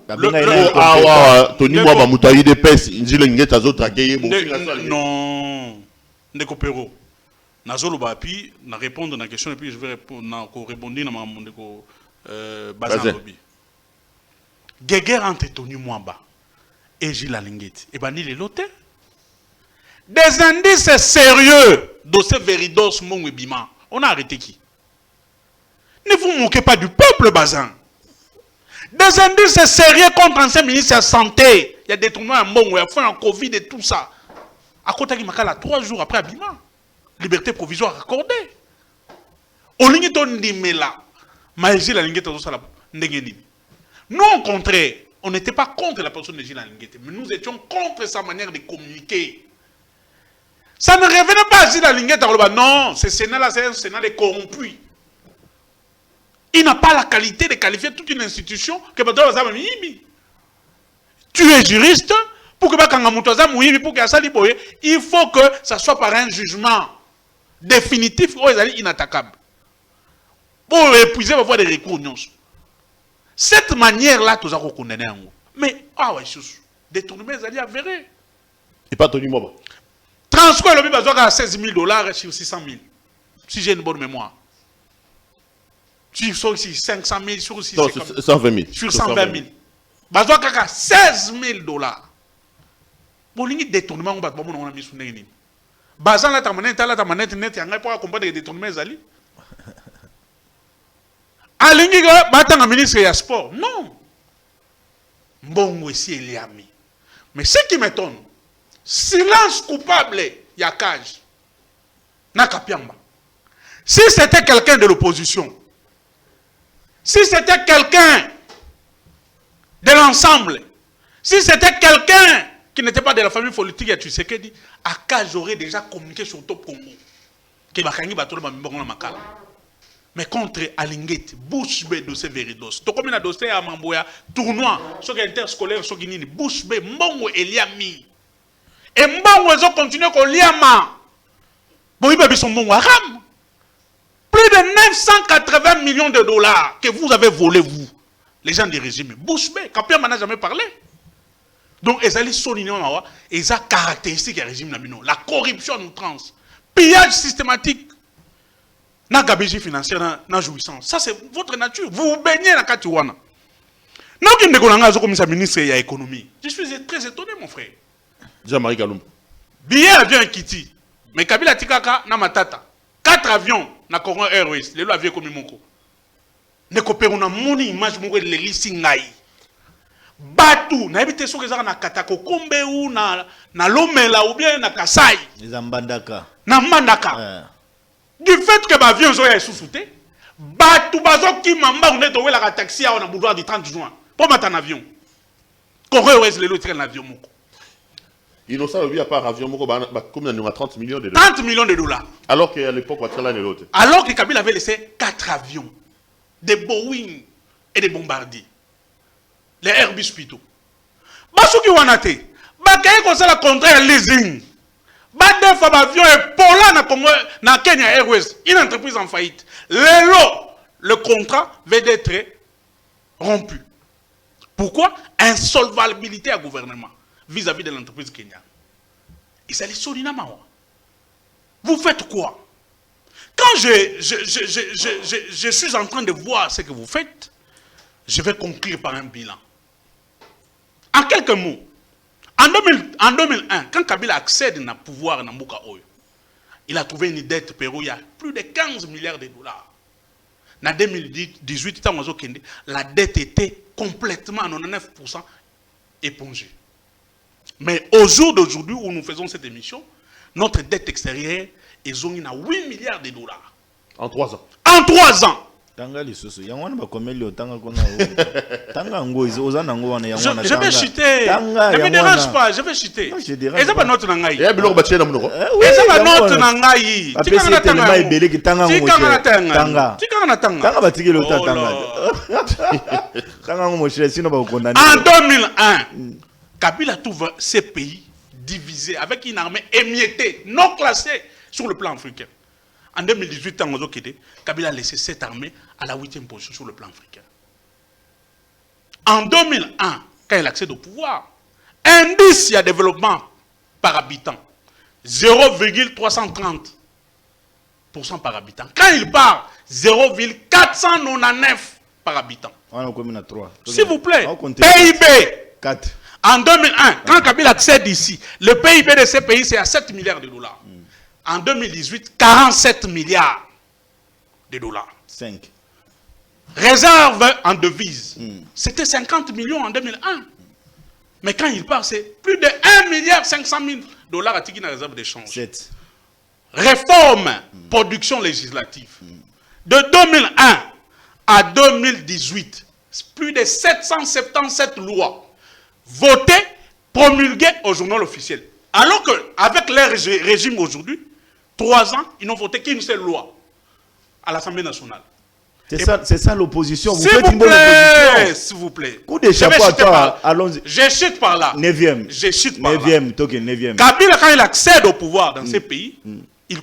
Tony Mwaba mutayi de pes Jules Lengeti azotraquer non ndeko pero nazolo ba pi na répondre na question et puis je vais répondre na ko répondre na ndeko bazan lobi guerre entre Tony Mwaba et Jules Lengeti et bani les lotés des indices sérieux dossier Veridos Mongwebima on a arrêté qui? Ne vous moquez pas du peuple bazin. Des indices sérieux contre l'ancien ministre de la Santé. Il y a des tournois à Mongo, il y a fait un Covid et tout ça. À côté de Makala, 3 jours après Abima, liberté provisoire accordée. Au ligne de Ndimela, Maïji la ligne de Ndengeni. Nous, au contraire, on n'était pas contre la personne de Gilles Alinguete, mais nous étions contre sa manière de communiquer. Ça ne revenait pas à Gilles Alinguete. Non, ce Sénat-là, c'est un Sénat de corrompus. Il n'a pas la qualité de qualifier toute une institution que tu es juriste, pour que il faut que ça soit par un jugement définitif ou inattaquable. Pour épuiser parfois des recours. Cette manière-là, tu as condamné. Mais, détournement, ils allaient avérés. Et pas Tony Moba. Transco, il a à 16 000 $ sur 600 000. Si j'ai une bonne mémoire. Sur 500 000, sur 120 000. Sur 120 000. Bazoa kaka 16 000 $. Bon, il y a des détournements, on a mis sur les Bazan la tamanette, la manette net, il y a un point à comprendre des détournements. Alingi batanga ministre ya sport. Non. Bon, aussi il y a mis. Mais ce qui m'étonne, silence coupable, il y a cage. Nakapiamba. Si c'était quelqu'un de l'opposition, si c'était quelqu'un de l'ensemble, si c'était quelqu'un qui n'était pas de la famille politique, tu sais que dit, Akage aurait déjà communiqué sur Top Congo. Que Bakangi Batolo Bambongo Makala. Mais contre Alinguete, bouche B dossier Veridos. To comme un dossier à Mamboya, tournoi, sur interscolaire, sur Guinée, bouche B, Mbongo Eliami. Et Mbongo, ils ont continué qu'on liama. Bon, ils sont Mbongo Aram. Plus de 980 millions de $ que vous avez volé, vous, les gens du régime. Bouche B, Kapia n'a jamais parlé. Donc, ils allaient souligner, ils ont caractéristique du régime. La corruption en outrance, pillage systématique. Na gabégie financière, na jouissance. Ça, c'est votre nature. Vous vous baignez dans la Katiwana. Non, qui ne connaît pas comme ça, ministre de l'économie. Je suis très étonné, mon frère. Jean-Marie Kalumba. Billet avion Kiti. Mais Kabila Tikaka, na matata. 4 avions, na Congo Airways. Les lois avions comme Moko. Ne coopérons na moni image moko de l'élisi ngai. Batu, na habité sur les na Katako Kombe ou na Lomela ou bien na Kasai. Les Mbandaka. Na Mbandaka. Du fait que l'avion soit sous-souté, Batu Bazo qui m'a dit que la taxi a un boudoir du 30 juin. Pour mettre un avion. Qu'on réouesse les lots de l'avion. Innocent, lui, à part avion, combien de 30 millions de $. 30 millions de $. Alors qu'à l'époque, l'autre. Alors que Kabila avait laissé 4 avions. Des Boeing et des bombardiers. Les Airbus plutôt. Basouki Wanate. Bakaye comme ça la contraire leasing. Deux fois l'avion est Pola na Congo, na Kenya Airways, une entreprise en faillite. Le contrat va être rompu. Pourquoi? Insolvabilité à gouvernement vis-à-vis de l'entreprise kenyane. Il s'allait solina mawa. Vous faites quoi? Quand je suis en train de voir ce que vous faites, je vais conclure par un bilan. En quelques mots, en 2001, quand Kabila accède au pouvoir dans Mbuka Oyo, il a trouvé une dette Pérou, il y a plus de 15 milliards de $. En 2018, la dette était complètement à 99% épongée. Mais au jour d'aujourd'hui où nous faisons cette émission, notre dette extérieure est à 8 milliards de $. En 3 ans. En 3 ans. Je vais chuter. Ne me dérange pas, je vais chuter. Et ça va notre nangaï. Et ça va notre nangaï. En 2001, Kabila trouve ces pays divisés avec une armée émiettée, non classée sur le plan africain. En 2018, Kabila a laissé cette armée à la 8e position sur le plan africain. En 2001, quand il accède au pouvoir, indice de développement par habitant, 0,330% par habitant. Quand il part, 0,499 par habitant. S'il vous plaît, PIB. 4. En 2001, quand Kabila accède ici, le PIB de ces pays, c'est à 7 milliards de $. En 2018, 47 milliards de $. 5. Réserve en devises. C'était 50 millions en 2001. Mais quand il part, c'est plus de 1,5 milliard à Tiki dans la réserve d'échange. 7. Réforme, production législative. De 2001 à 2018, plus de 777 lois votées, promulguées au journal officiel. Alors qu'avec leur régime aujourd'hui, 3 ans, ils n'ont voté qu'une seule loi à l'Assemblée nationale. C'est ça l'opposition. Vous S'il faites vous une bonne plaît, opposition. s'il vous plaît. Coup de chapeau à toi. Allons-y. Je chute par là. 9e. Je chute par là. 9e, toke 9e. Kabila, quand il accède au pouvoir dans ces pays, il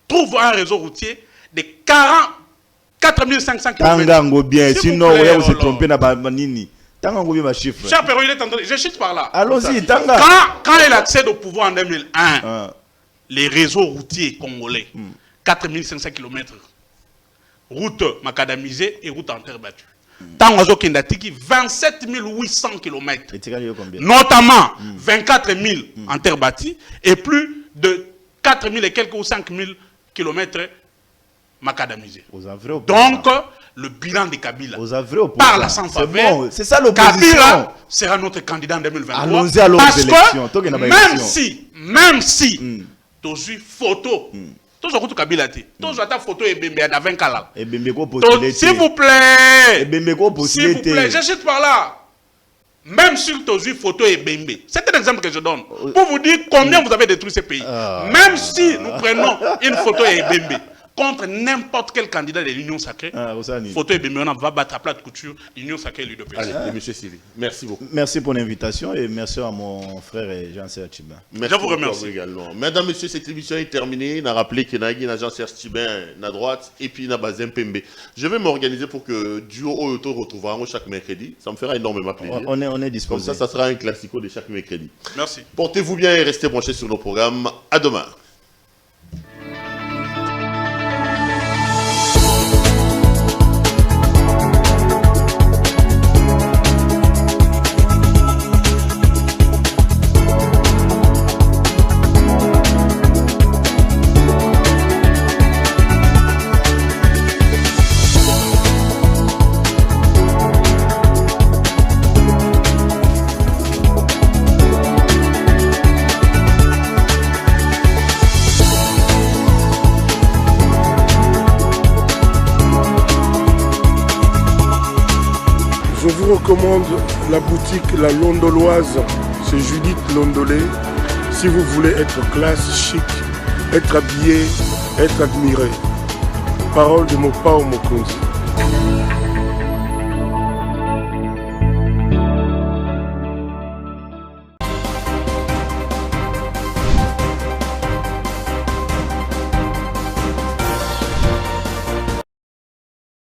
trouve un réseau routier de 44 500 km. Tangango bien, S'il sinon vous plaît, vous se alors. trompez dans Banini. Tangango bien ma chiffre. Cher Perron, il est en train de... Je chute par là. Allons-y, Tanga. Quand il accède au pouvoir en 2001, Ah. les réseaux routiers congolais, 4 500 km, route macadamisée et route en terre battue. Tangazo Kendatiki, 27 800 km. Et tu gagnes combien? Notamment 24 000 en terre bâtie et plus de 4 000 et quelques ou 5 000 km macadamisés. Donc, le bilan de Kabila par la sans faveur, bon, c'est ça l'opposition. Kabila sera notre candidat en 2023. Allons-y alors aux élections. Parce que même si tu as eu photo, tu as Kabila, tu as photo et Bembe à 20 kala. S'il vous plaît, s'il vous plaît, je chute par là. Même si tu as eu photo et Bembe, c'est un exemple que je donne pour vous dire combien vous avez détruit ces pays. Même si nous prenons une photo et Bembe contre n'importe quel candidat de l'Union sacrée, photo et Bembe, on va battre à plat de couture l'Union sacrée et l'UDPS. Allez, monsieur Sylvie, merci beaucoup. Merci pour l'invitation et merci à mon frère Jean-Serge Tchibin. Je vous remercie également. Mesdames, messieurs, cette émission est terminée. On a rappelé qu'il y a un Jean-Serge Tchibin à droite et puis il y a Bazem Pembe. Je vais m'organiser pour que duo Oyoto retrouvera chaque mercredi. Ça me fera énormément plaisir. On est disposé. Comme ça sera un classico de chaque mercredi. Merci. Portez-vous bien et restez branchés sur nos programmes. À demain. Je vous recommande la boutique La Londoloise, c'est Judith Londolé. Si vous voulez être classe, chic, être habillé, être admiré. Parole de Mopao Mokonzi.